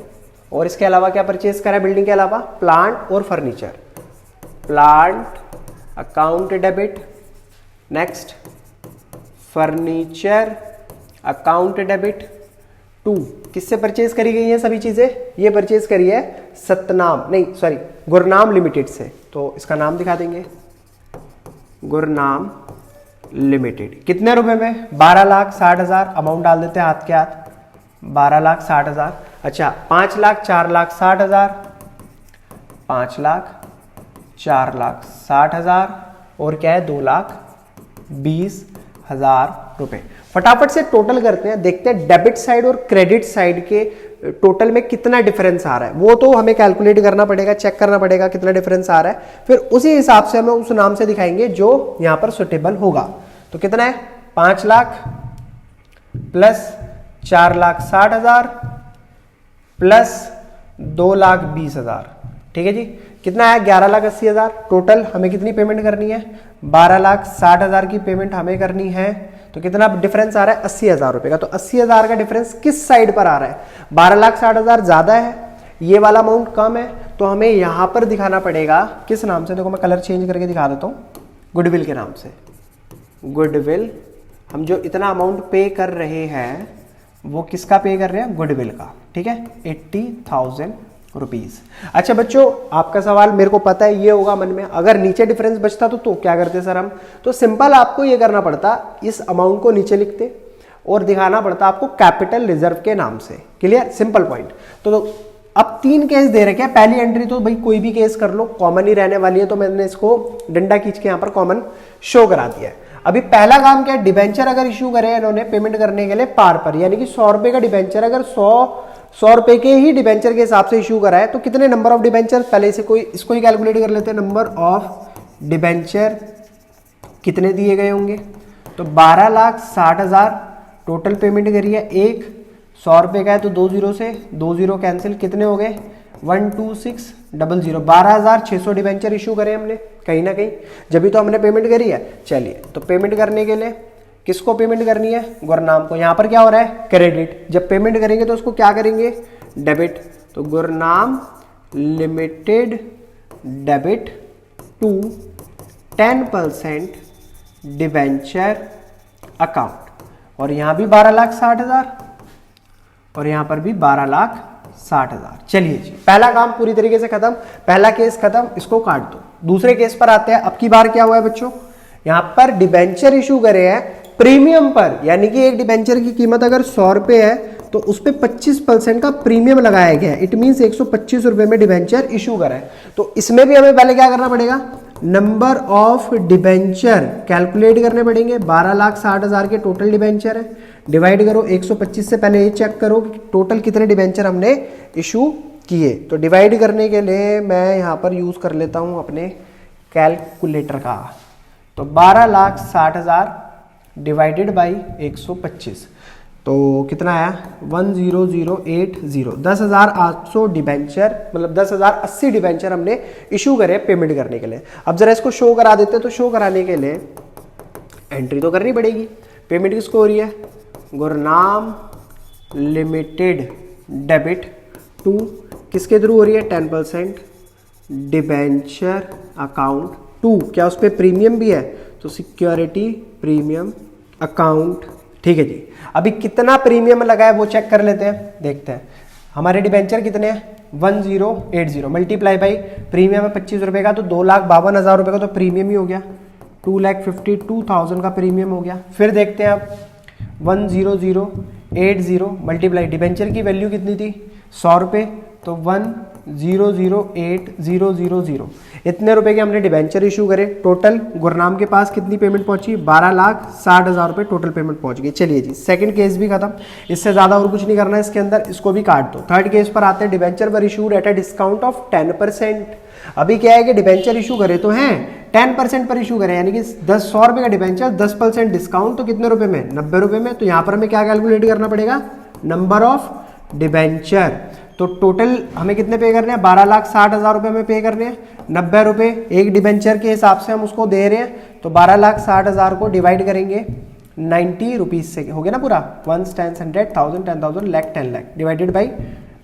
और इसके अलावा क्या परचेज करा है बिल्डिंग के अलावा? प्लांट और furniture, plant account debit. Next furniture account debit. 2 किससे परचेज करी गई है सभी चीजें? ये परचेज करी है गुरनाम लिमिटेड से। तो इसका नाम दिखा देंगे, गुरनाम लिमिटेड। कितने रुपए में? 12,60,000। अमाउंट डाल देते हैं हाथ के हाथ, 12,60,000। अच्छा, 5 लाख 4,60,000, 5 लाख 4,60,000, और क्या है? 2,20,000 रुपए। फटाफट से टोटल करते हैं, देखते हैं डेबिट साइड और क्रेडिट साइड के टोटल में कितना डिफरेंस आ रहा है। वो तो हमें कैलकुलेट करना पड़ेगा, चेक करना पड़ेगा कितना डिफरेंस आ रहा है, फिर उसी हिसाब से हमें उस नाम से दिखाएंगे जो यहां पर सुटेबल होगा। तो कितना है? 5 लाख प्लस 4,60,000 प्लस 2,20,000। ठीक है जी, कितना है? 11,80,000। टोटल हमें कितनी पेमेंट करनी है? 12,60,000 की पेमेंट हमें करनी है। तो कितना डिफरेंस आ रहा है? 80,000 रुपए का। तो 80,000 का डिफरेंस किस साइड पर आ रहा है? 12,60,000 ज्यादा है, ये वाला अमाउंट कम है, तो हमें यहां पर दिखाना पड़ेगा किस नाम से? देखो मैं कलर चेंज करके दिखा देता हूं, गुडविल के नाम से। गुडविल, हम जो इतना अमाउंट पे कर रहे हैं वो किसका पे कर रहे हैं? गुडविल का। ठीक है, 80,000 रुपीज। अच्छा बच्चों, आपका सवाल मेरे को पता है ये होगा मन में, अगर नीचे डिफरेंस बचता तो क्या करते सर हम? तो सिंपल आपको ये करना पड़ता, इस अमाउंट को नीचे लिखते और दिखाना पड़ता आपको कैपिटल रिजर्व के नाम से। क्लियर? Simple point. तो अब 3 केस दे रखे हैं। पहली एंट्री तो भाई कोई भी केस कर लो, कॉमन ही रहने वाली है, तो मैंने इसको डंडा खींच के यहां पर कॉमन शो करा दिया है। अभी पहला काम क्या है? डिबेंचर अगर इशू करे इन्होंने पेमेंट करने के लिए पार पर, यानी कि 100 रुपए का डिबेंचर अगर 100 रुपए के ही डिबेंचर के हिसाब से इशू करा है तो कितने नंबर ऑफ डिबेंचर? पहले से इसको ही कैलकुलेट कर लेते हैं। नंबर ऑफ डिबेंचर कितने दिए गए होंगे? तो 12,60,000 टोटल पेमेंट करी है। 100 रुपए का है तो 2 जीरो से 2 जीरो कैंसिल, कितने हो गए? 12600। 12,600 डिबेंचर इशू करे हमने कहीं ना कहीं, जब भी तो हमने पेमेंट करी है। चलिए, तो पेमेंट करने के लिए किसको पेमेंट करनी है? गुरनाम को। यहां पर क्या हो रहा है? क्रेडिट। जब पेमेंट करेंगे तो उसको क्या करेंगे? डेबिट। तो Gurnam limited debit to 10% debenture account, और यहां भी 12,60,000 और यहां पर भी 12,60,000। चलिए जी, पहला काम पूरी तरीके से खत्म, पहला केस खत्म, इसको काट दो। दूसरे केस पर आते हैं। अब की बार क्या हुआ है बच्चों? यहां पर डिबेंचर इशू करे हैं प्रीमियम पर, यानी कि एक डिबेंचर की कीमत अगर 100 रुपए है तो उस पर 25% का प्रीमियम लगाया गया है। इट मीन 125 रुपए में डिबेंचर इशू करा है। तो इसमें भी हमें पहले क्या करना पड़ेगा? नंबर ऑफ डिबेंचर कैलकुलेट करने पड़ेंगे। 12,60,000 के टोटल डिबेंचर है, डिवाइड करो 125 से। पहले ये चेक करो कि टोटल कितने डिबेंचर हमने इशू किए। तो डिवाइड करने के लिए मैं यहां पर यूज कर लेता हूं अपने कैलकुलेटर का। तो 12,60,000 डिवाइडेड बाई 125, तो कितना आया? 10080। 10,800 डिबेंचर, मतलब 10,080 डिबेंचर हमने इशू करे पेमेंट करने के लिए। अब जरा इसको शो करा देते। तो शो कराने के लिए एंट्री तो करनी पड़ेगी। पेमेंट किसको हो रही है? गुरनाम लिमिटेड डेबिट टू, किसके थ्रू हो रही है? 10% डिबेंचर अकाउंट 2, क्या उस पर प्रीमियम भी है, तो सिक्योरिटी प्रीमियम अकाउंट। ठीक है जी, अभी कितना प्रीमियम लगा है वो चेक कर लेते हैं, देखते हैं। हमारे डिबेंचर कितने हैं 1080 मल्टीप्लाई बाई प्रीमियम है 25 रुपए का, तो 2,52,000 रुपए का तो प्रीमियम ही हो गया, 2,52,000 का प्रीमियम हो गया। फिर देखते हैं आप 10080 मल्टीप्लाई डिबेंचर की वैल्यू कितनी थी 100 रुपये, तो 1,00,80,000 इतने रुपए के हमने डिबेंचर इशू करे। टोटल गुरनाम के पास कितनी पेमेंट पहुंची 12,60,000 रुपए टोटल पेमेंट पहुंच गई। चलिए जी, सेकंड केस भी खत्म, इससे ज्यादा और कुछ नहीं करना है इसके अंदर, इसको भी काट दो। थर्ड केस पर आते हैं, debenture were issued at a discount of 10%। अभी क्या है कि डिबेंचर इशू करे तो हैं 10% पर इशू करें, यानी कि 100 रुपए का डिबेंचर 10% डिस्काउंट, तो कितने रुपए में 90 रुपए में। तो यहां पर हमें क्या कैलकुलेट करना पड़ेगा, नंबर ऑफ डिबेंचर। तो टोटल हमें कितने पे करने हैं 12,60,000 रुपए में पे करने हैं, 90 रुपए एक डिबेंचर के हिसाब से हम उसको दे रहे हैं, तो 12,60,000 को डिवाइड करेंगे 90 रुपीज से, हो गया ना पूरा 1 10 100 1000 10,000 लाख 10 लाख डिवाइडेड बाई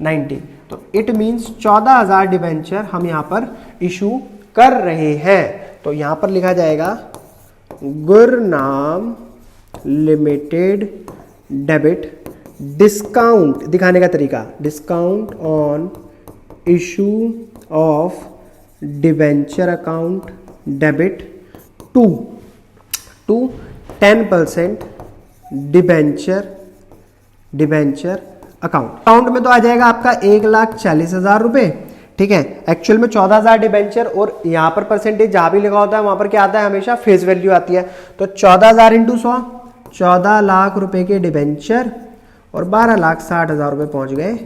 90, तो इट मीन्स 14,000 डिबेंचर हम यहाँ पर इशू कर रहे हैं। तो यहाँ पर लिखा जाएगा गुरनाम लिमिटेड डेबिट डिस्काउंट, दिखाने का तरीका, discount on issue of debenture account debit to 10% debenture account में तो आ जाएगा आपका 1,40,000 रुपए। ठीक है, एक्चुअल में 14,000 डिबेंचर, और यहां पर परसेंटेज जहां भी लिखा होता है वहां पर क्या आता है, हमेशा फेस वैल्यू आती है। तो 14,000 इंटू 100 14 लाख रुपए के डिबेंचर और 12,60,000 रुपए पहुंच गए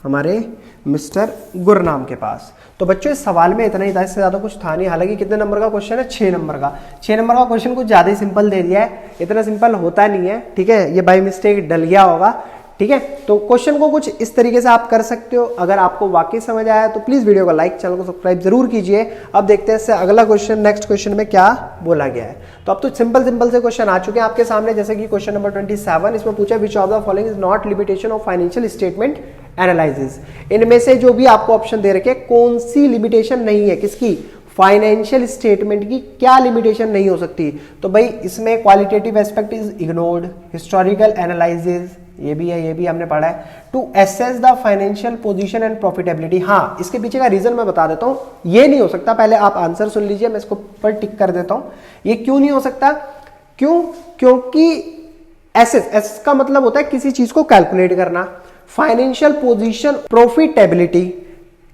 हमारे मिस्टर गुरनाम के पास। तो बच्चों इस सवाल में इतना ही था, इससे ज्यादा कुछ था नहीं। हालांकि कितने नंबर का क्वेश्चन है 6 नंबर का, 6 नंबर का क्वेश्चन कुछ ज्यादा ही सिंपल दे दिया है, इतना सिंपल होता नहीं है। ठीक है, ये बाय मिस्टेक डल गया होगा। ठीक है, तो क्वेश्चन को कुछ इस तरीके से आप कर सकते हो। अगर आपको वाकई समझ आया तो प्लीज वीडियो को लाइक, चैनल को सब्सक्राइब जरूर कीजिए। अब देखते हैं इससे अगला क्वेश्चन, नेक्स्ट क्वेश्चन में क्या बोला गया है। तो अब तो सिंपल से क्वेश्चन आ चुके हैं आपके सामने, जैसे कि क्वेश्चन नंबर 27, इसमें पूछा which of the following is not limitation of financial statement analysis. इनमें से जो भी आपको ऑप्शन दे रखे कौन सी लिमिटेशन नहीं है, किसकी, फाइनेंशियल स्टेटमेंट की क्या लिमिटेशन नहीं हो सकती। तो भाई इसमें qualitative aspect is ignored, historical analysis ये भी है, ये भी हमने पढ़ा है, to assess the financial position and profitability. हाँ, इसके पीछे का रीजन मैं बता देता हूं, ये नहीं हो सकता। पहले आप आंसर सुन लीजिए, मैं इसको पर टिक कर देता हूं। ये क्यों नहीं हो सकता, क्योंकि एसेस का मतलब होता है किसी चीज को कैलकुलेट करना, फाइनेंशियल पोजीशन प्रॉफिटेबिलिटी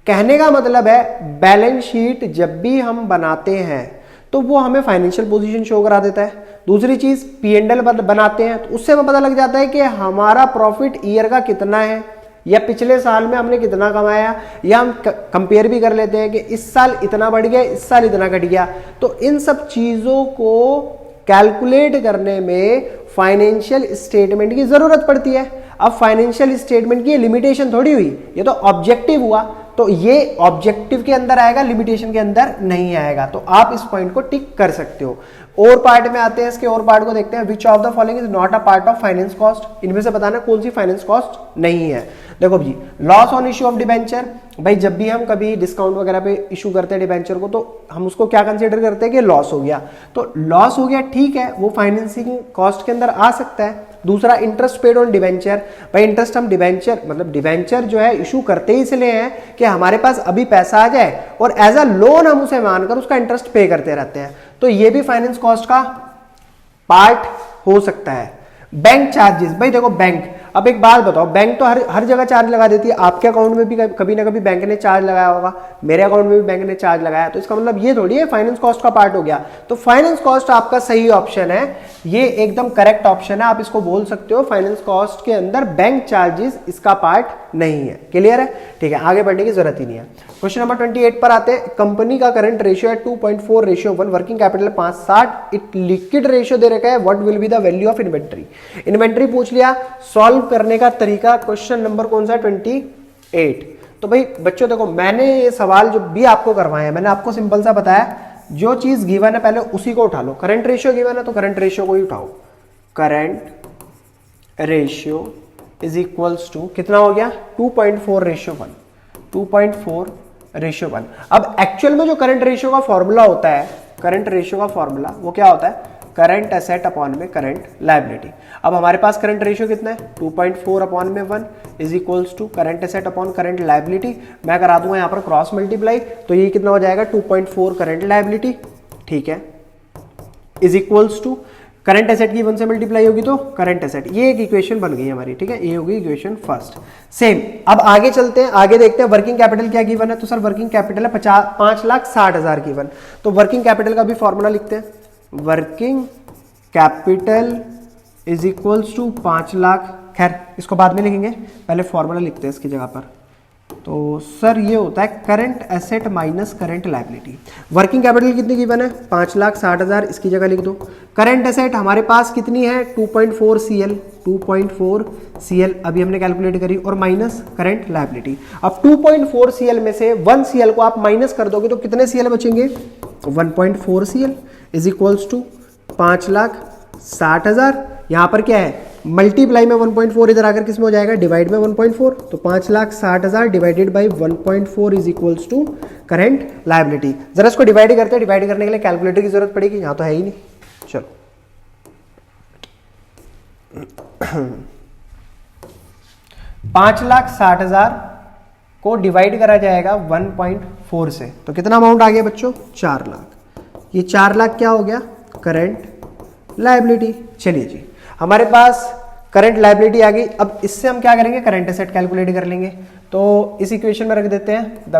कहने का मतलब है बैलेंस शीट जब भी हम बनाते हैं तो वो हमें फाइनेंशियल पोजीशन शो करा देता है। दूसरी चीज P&L बनाते हैं तो उससे हमें पता लग जाता है कि हमारा प्रॉफिट ईयर का कितना है, या पिछले साल में हमने कितना कमाया, या हम कंपेयर भी कर लेते हैं कि इस साल इतना बढ़ गया, इस साल इतना घट गया। तो इन सब चीजों को कैलकुलेट करने में फाइनेंशियल स्टेटमेंट की जरूरत पड़ती है। अब फाइनेंशियल स्टेटमेंट की लिमिटेशन थोड़ी हुई, ये तो ऑब्जेक्टिव हुआ, तो ये ऑब्जेक्टिव के अंदर आएगा, लिमिटेशन के अंदर नहीं आएगा। तो आप इस पॉइंट को टिक कर सकते हो। और पार्ट में आते हैं, इसके और पार्ट को देखते हैं। Which of the following is not a part of finance cost, इनमें से बताना कौन सी फाइनेंस कॉस्ट नहीं है। देखो जी, loss on issue of debenture, भाई जब भी हम कभी डिस्काउंट वगैरह पे इशू करते हैं डिबेंचर को, तो हम उसको क्या कंसीडर करते हैं कि लॉस हो गया। तो लॉस हो गया, ठीक है, वो फाइनेंसिंग कॉस्ट के अंदर आ सकता है। दूसरा इंटरेस्ट पेड ऑन डिबेंचर, भाई इंटरेस्ट हम डिबेंचर मतलब डिबेंचर जो है इशू करते ही इसलिए हैं कि हमारे पास अभी पैसा आ जाए और एज अ लोन हम उसे मानकर उसका इंटरेस्ट पे करते रहते हैं, तो ये भी फाइनेंस कॉस्ट का पार्ट हो सकता है। बैंक चार्जेस, भाई देखो बैंक, अब एक बात बताओ, बैंक तो हर जगह चार्ज लगा देती है। आपके अकाउंट में भी कभी ना कभी बैंक ने चार्ज लगाया होगा, मेरे अकाउंट में भी बैंक ने चार्ज लगाया, तो इसका मतलब ये थोड़ी है फाइनेंस कॉस्ट का पार्ट हो गया। तो फाइनेंस कॉस्ट आपका सही ऑप्शन है, ये एकदम करेक्ट ऑप्शन है, आप इसको बोल सकते हो। फाइनेंस कॉस्ट के अंदर बैंक चार्जेस इसका पार्ट नहीं है। क्लियर है, ठीक है, आगे बढ़ने की जरूरत ही नहीं है। क्वेश्चन नंबर 28 पर आते हैं। कंपनी का करंट रेशियो है 2.4:1, working capital 560, it liquid ratio दे रखा है, what will be the value of inventory. Inventory पूछ लिया, सॉल्व करने का तरीका, क्वेश्चन नंबर कौन सा है 28। तो भाई बच्चों देखो, मैंने ये सवाल जो भी आपको करवाए हैं, मैंने आपको सिंपल सा बताया, जो चीज गिवन है पहले उसी को उठा लो। करंट रेशियो गिवन है तो करंट रेशियो को ही उठाओ। Current ratio is equals to कितना हो गया 2.4:1, 2.4 रेशियो 1। अब एक्चुअल में जो करंट रेशियो का फॉर्मूला होता है, करंट रेशियो का फॉर्मूला वो क्या होता है, करंट एसेट अपॉन में करंट लायबिलिटी। अब हमारे पास करंट रेशियो कितना है, 2.4 अपॉन में 1 is equals to current asset upon current liability. मैं करा दूंगा यहाँ पर क्रॉस मल्टीप्लाई, तो ये कितना हो जाएगा 2.4 करंट लायबिलिटी, ठीक है, is equals to current asset की 1 से मल्टीप्लाई होगी तो करंट एसेट। ये एक इक्वेशन बन गई हमारी, ठीक है, ये होगी इक्वेशन फर्स्ट। सेम अब आगे चलते हैं, आगे देखते हैं वर्किंग कैपिटल क्या गिवन है। तो सर वर्किंग कैपिटल है 5,60,000 गिवन, तो वर्किंग कैपिटल का भी फॉर्मूला लिखते हैं। Working capital is equals to 5 lakh, खैर इसको बाद में लिखेंगे, पहले फॉर्मूला लिखते हैं इसकी जगह पर। तो सर ये होता है current asset minus current liability. Working capital कितनी गिवन है, 5,60,000, इसकी जगह लिख दो। करंट एसेट हमारे पास कितनी है 2.4 CL, 2.4 CL अभी हमने कैलकुलेट करी, और माइनस करंट लायबिलिटी। अब 2.4 CL में से 1 CL को आप माइनस कर दोगे तो कितने CL बचेंगे, 1.4 CL इज इक्वल्स टू 5,60,000। यहाँ पर क्या है, मल्टीप्लाई में 1.4 इधर आकर किसमें हो जाएगा, डिवाइड में 1.4, तो 5,60,000 divided by 1.4 is equals to current liability. जरा इसको डिवाइड करते हैं, डिवाइड करने के लिए कैलकुलेटर की जरूरत पड़ेगी, यहाँ तो है ही नहीं। चलो 5,60,000 को डिवाइड करा जाएगा 1.4 से, तो कितना अमाउंट आ गया बच्चों, 4 लाख। ये 4 लाख क्या हो गया, करंट लायबिलिटी। चलिए जी, हमारे पास करंट लायबिलिटी आ गई। अब इससे हम क्या करेंगे, करंट एसेट कैलकुलेट कर लेंगे। तो इस इक्वेशन में रख देते हैं the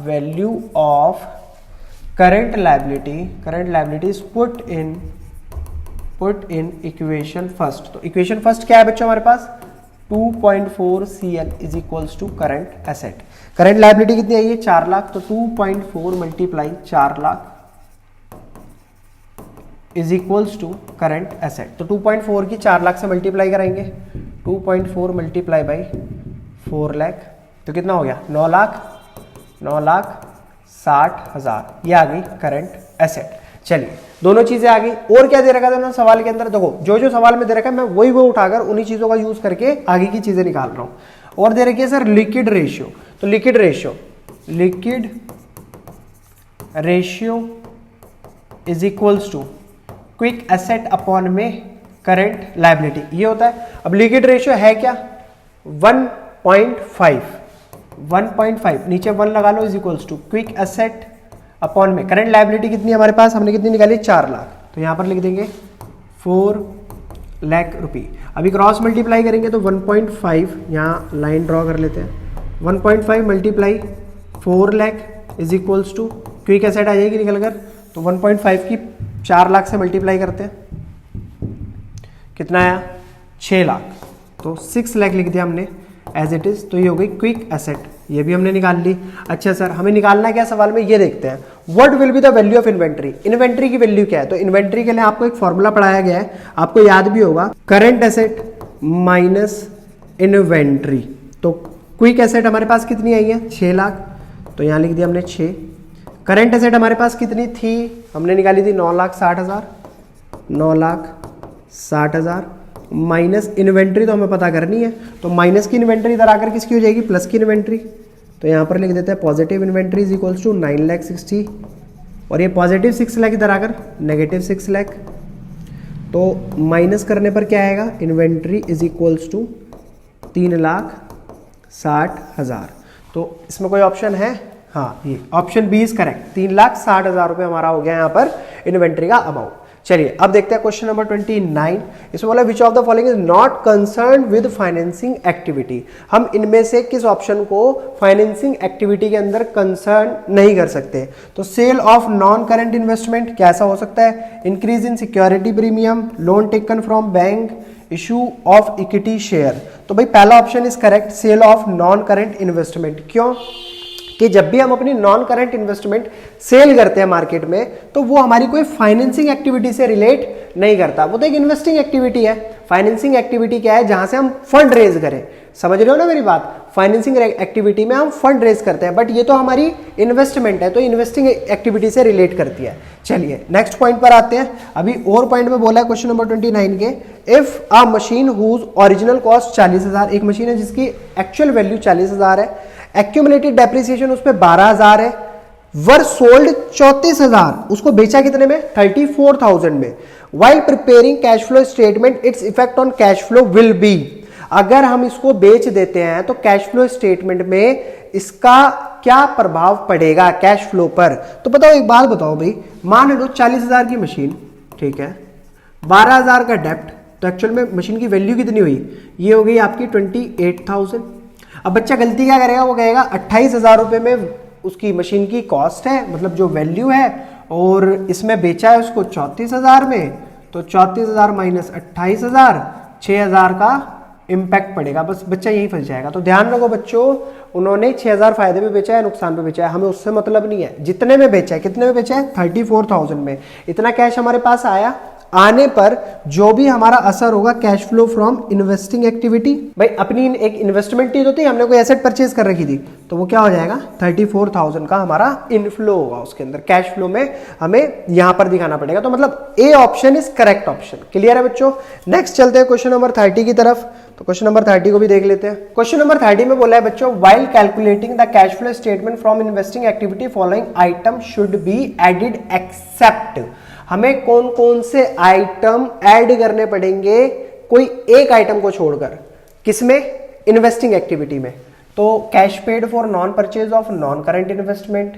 value of current liability is put in equation first. तो इक्वेशन फर्स्ट क्या है बच्चों हमारे पास, 2.4 CL is equals to current asset. Current liability कितनी आई है, 4 लाख, तो 2.4 multiply 4 lakh is equals to current asset. तो 2.4 की 4 लाख से मल्टीप्लाई कराएंगे, 2.4 मल्टीप्लाई बाई 4 लाख, तो कितना हो गया, 9,60,000। ये आ गई करंट एसेट। चलिए दोनों चीजें आ गई। और क्या दे रखा था ना सवाल के अंदर, देखो जो सवाल में दे रखा है मैं वही वो उठाकर उन्हीं चीजों का यूज करके आगे की चीजें निकाल रहा हूं। और दे रखी है सर लिक्विड रेशियो, तो liquid ratio is equals to quick asset upon में करंट लायबिलिटी, ये होता है। अब लिक्विड रेशियो है क्या, 1.5, नीचे 1 लगा लो, is equals to quick asset upon में करंट लायबिलिटी कितनी हमारे पास, हमने कितनी निकाली, 4 लाख, तो यहां पर लिख देंगे 4 लाख रुपये। अभी क्रॉस मल्टीप्लाई करेंगे तो 1.5, यहां लाइन ड्रॉ कर लेते हैं, 1.5 multiply 4 lakh is equals to quick asset आ जाएगी निकल कर, तो 1.5 की 4 लाख से मल्टीप्लाई करते हैं, कितना आया 6 लाख, तो 6 लाख लिख दिया हमने एज इट इज। तो ये हो गई क्विक एसेट, ये भी हमने निकाल ली। अच्छा सर हमें निकालना क्या सवाल में, ये देखते हैं what will be the value of inventory. Inventory की वैल्यू क्या है, तो इन्वेंट्री के लिए आपको एक फॉर्मूला पढ़ाया गया है, आपको याद भी होगा, करंट एसेट माइनस इन्वेंट्री। तो क्विक एसेट हमारे पास कितनी आई है, 6 लाख, तो यहां लिख दिया हमने 6। करंट एसेट हमारे पास कितनी थी, हमने निकाली थी 9,60,000 माइनस इन्वेंट्री तो हमें पता करनी है, तो माइनस की इन्वेंट्री इधर आकर किसकी हो जाएगी, प्लस की इन्वेंट्री। तो यहाँ पर लिख देते हैं positive inventory is equals to 9,60,000, और ये पॉजिटिव 6 लाख इधर आकर नेगेटिव 6 लाख, तो माइनस करने पर क्या आएगा, इन्वेंट्री इज इक्वल्स टू 3,60,000। तो इसमें कोई ऑप्शन है, हाँ ये ऑप्शन बी इज करेक्ट, 3,60,000 रुपये हमारा हो गया यहाँ पर इन्वेंट्री का अमाउंट। चलिए अब देखते हैं क्वेश्चन नंबर 29। इसमें बोला which of the following is not concern with financing activity. हम इनमें से किस ऑप्शन को फाइनेंसिंग एक्टिविटी के अंदर कंसर्न नहीं कर सकते। तो sale of non current investment कैसा हो सकता है, increase in security premium, loan taken from bank, issue of equity share. तो भाई पहला option is correct, sale of non current investment. क्यों कि जब भी हम अपनी नॉन करंट इन्वेस्टमेंट सेल करते हैं मार्केट में, तो वो हमारी कोई फाइनेंसिंग एक्टिविटी से रिलेट नहीं करता, वो तो एक इन्वेस्टिंग एक्टिविटी है। फाइनेंसिंग एक्टिविटी क्या है, जहां से हम फंड रेज करें, समझ रहे हो ना मेरी बात, फाइनेंसिंग एक्टिविटी में हम फंड रेज करते हैं, बट ये तो हमारी इन्वेस्टमेंट है, तो इन्वेस्टिंग एक्टिविटी से रिलेट करती है। चलिए नेक्स्ट पॉइंट पर आते हैं। अभी और पॉइंट में बोला है क्वेश्चन नंबर 29 के, if a machine whose original cost 40,000, एक मशीन है जिसकी एक्चुअल वैल्यू 40,000 है, एक्यूमुलेटेड डेप्रिसिएशन उस पर 12,000 है, वर सोल्ड 34,000, उसको बेचा कितने में, 34,000 में, while preparing cash flow statement its effect on cash flow will be, अगर हम इसको बेच देते हैं तो कैश फ्लो स्टेटमेंट में इसका क्या प्रभाव पड़ेगा कैश फ्लो पर। तो बताओ, एक बात बताओ भाई, मान लो 40,000 की मशीन, ठीक है, 12,000 का डेप्ट, तो एक्चुअल में मशीन की वैल्यू कितनी हुई, ये हो गई आपकी 28,000। अब बच्चा गलती क्या करेगा, वो कहेगा 28,000 रुपए में उसकी मशीन की कॉस्ट है, मतलब जो वैल्यू है, और इसमें बेचा है उसको 34,000 में, तो 34,000 माइनस 28,000, 6,000 का इंपैक्ट पड़ेगा, बस बच्चा यही फंस जाएगा। तो ध्यान रखो बच्चों, उन्होंने 6,000 फायदे में बेचा है, नुकसान पे बेचा है, हमें उससे मतलब नहीं है, जितने में बेचा है, कितने में बेचा है, 34,000 में, इतना कैश हमारे पास आया, आने पर जो भी हमारा असर होगा cash flow from investing activity, भाई अपनी एक इन्वेस्टमेंट ही तो थी, हमने कोई एसेट परचेज कर रखी थी, तो वो क्या हो जाएगा, 34,000 का हमारा इनफ्लो होगा उसके अंदर, कैश फ्लो में हमें यहां पर दिखाना पड़ेगा। तो मतलब A option is correct option. Clear है बच्चों। नेक्स्ट चलते हैं क्वेश्चन नंबर 30 की तरफ। तो क्वेश्चन नंबर 30 को भी देख लेते हैं। क्वेश्चन नंबर 30 में बोला है बच्चों, while calculating the cash flow statement from investing activity following item should be added except, हमें कौन कौन से आइटम ऐड करने पड़ेंगे, कोई एक आइटम को छोड़कर, किसमें, इन्वेस्टिंग एक्टिविटी में। तो cash paid for non purchase of non current investment,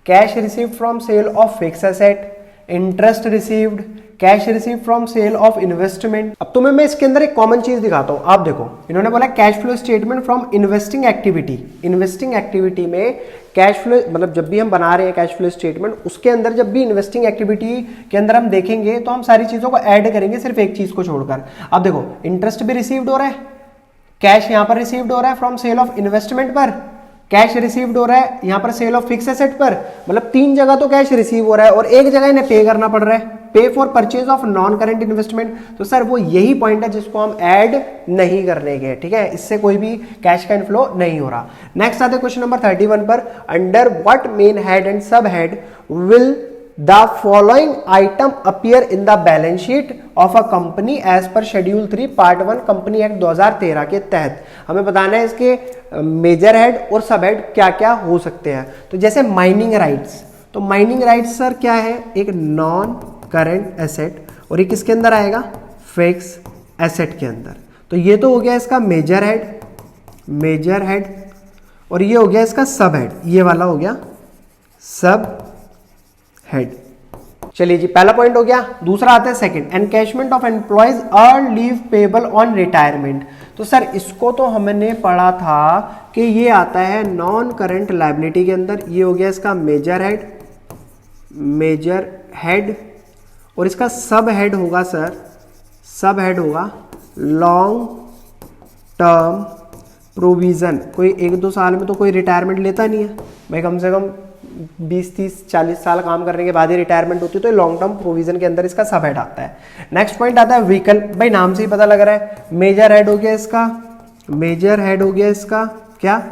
cash received from sale of fix asset, interest received, cash receive from sale of investment. अब तुम्हें मैं इसके अंदर एक कॉमन चीज दिखाता हूं, आप देखो, इन्होंने बोला cash flow statement from investing activity, investing activity में कैश फ्लो, मतलब जब भी हम बना रहे हैं कैश फ्लो स्टेटमेंट, उसके अंदर जब भी इन्वेस्टिंग एक्टिविटी के अंदर हम देखेंगे तो हम सारी चीजों को ऐड करेंगे, सिर्फ एक चीज को छोड़कर। अब देखो, इंटरेस्ट भी रिसीव्ड हो रहा है, कैश यहां पर रिसीव्ड हो रहा है फ्रॉम सेल ऑफ इन्वेस्टमेंट पर, कैश रिसीव्ड हो रहा है यहां पर सेल ऑफ फिक्स एसेट पर, मतलब 3 जगह तो कैश रिसीव हो रहा है और एक जगह इन्हें पे करना पड़ रहा है, पे for purchase of non current investment. तो सर वो यही पॉइंट है जिसको हम ऐड नहीं करने गए, ठीक है, इससे कोई भी कैश का इनफ्लो नहीं हो रहा। नेक्स्ट आते हैं क्वेश्चन नंबर 31 पर, under what main head and sub head will the following item appear in the balance sheet of a company as per schedule 3 part 1 company act 2013 के तहत। हमें बताना है इसके मेजर हेड और सब हेड क्या क्या हो सकते हैं। तो जैसे माइनिंग राइट्स, तो माइनिंग राइट्स सर क्या है, एक नॉन करंट एसेट, और ये किसके अंदर आएगा, फिक्स एसेट के अंदर। तो ये तो हो गया इसका मेजर हेड, मेजर हेड, और ये हो गया इसका सब हेड, ये वाला हो गया सब हेड। चलिए जी, पहला पॉइंट हो गया। दूसरा आता है second, encashment of employees earn leave payable on retirement. तो सर इसको तो हमने पढ़ा था कि ये आता है नॉन करंट लायबिलिटी के अंदर, ये हो गया इसका मेजर हेड, मेजर हेड, और इसका सब हेड होगा सर, सब हेड होगा लॉन्ग टर्म प्रोविजन। कोई 1-2 साल में तो कोई रिटायरमेंट लेता नहीं है भाई, कम से कम 20-30-40 साल काम करने के बाद ही रिटायरमेंट होती है, तो लॉन्ग टर्म प्रोविजन के अंदर इसका सब हेड आता है। नेक्स्ट पॉइंट आता है व्हीकल, भाई नाम से ही पता लग रहा है, मेजर हेड हो गया इसका, मेजर हेड हो गया इसका क्या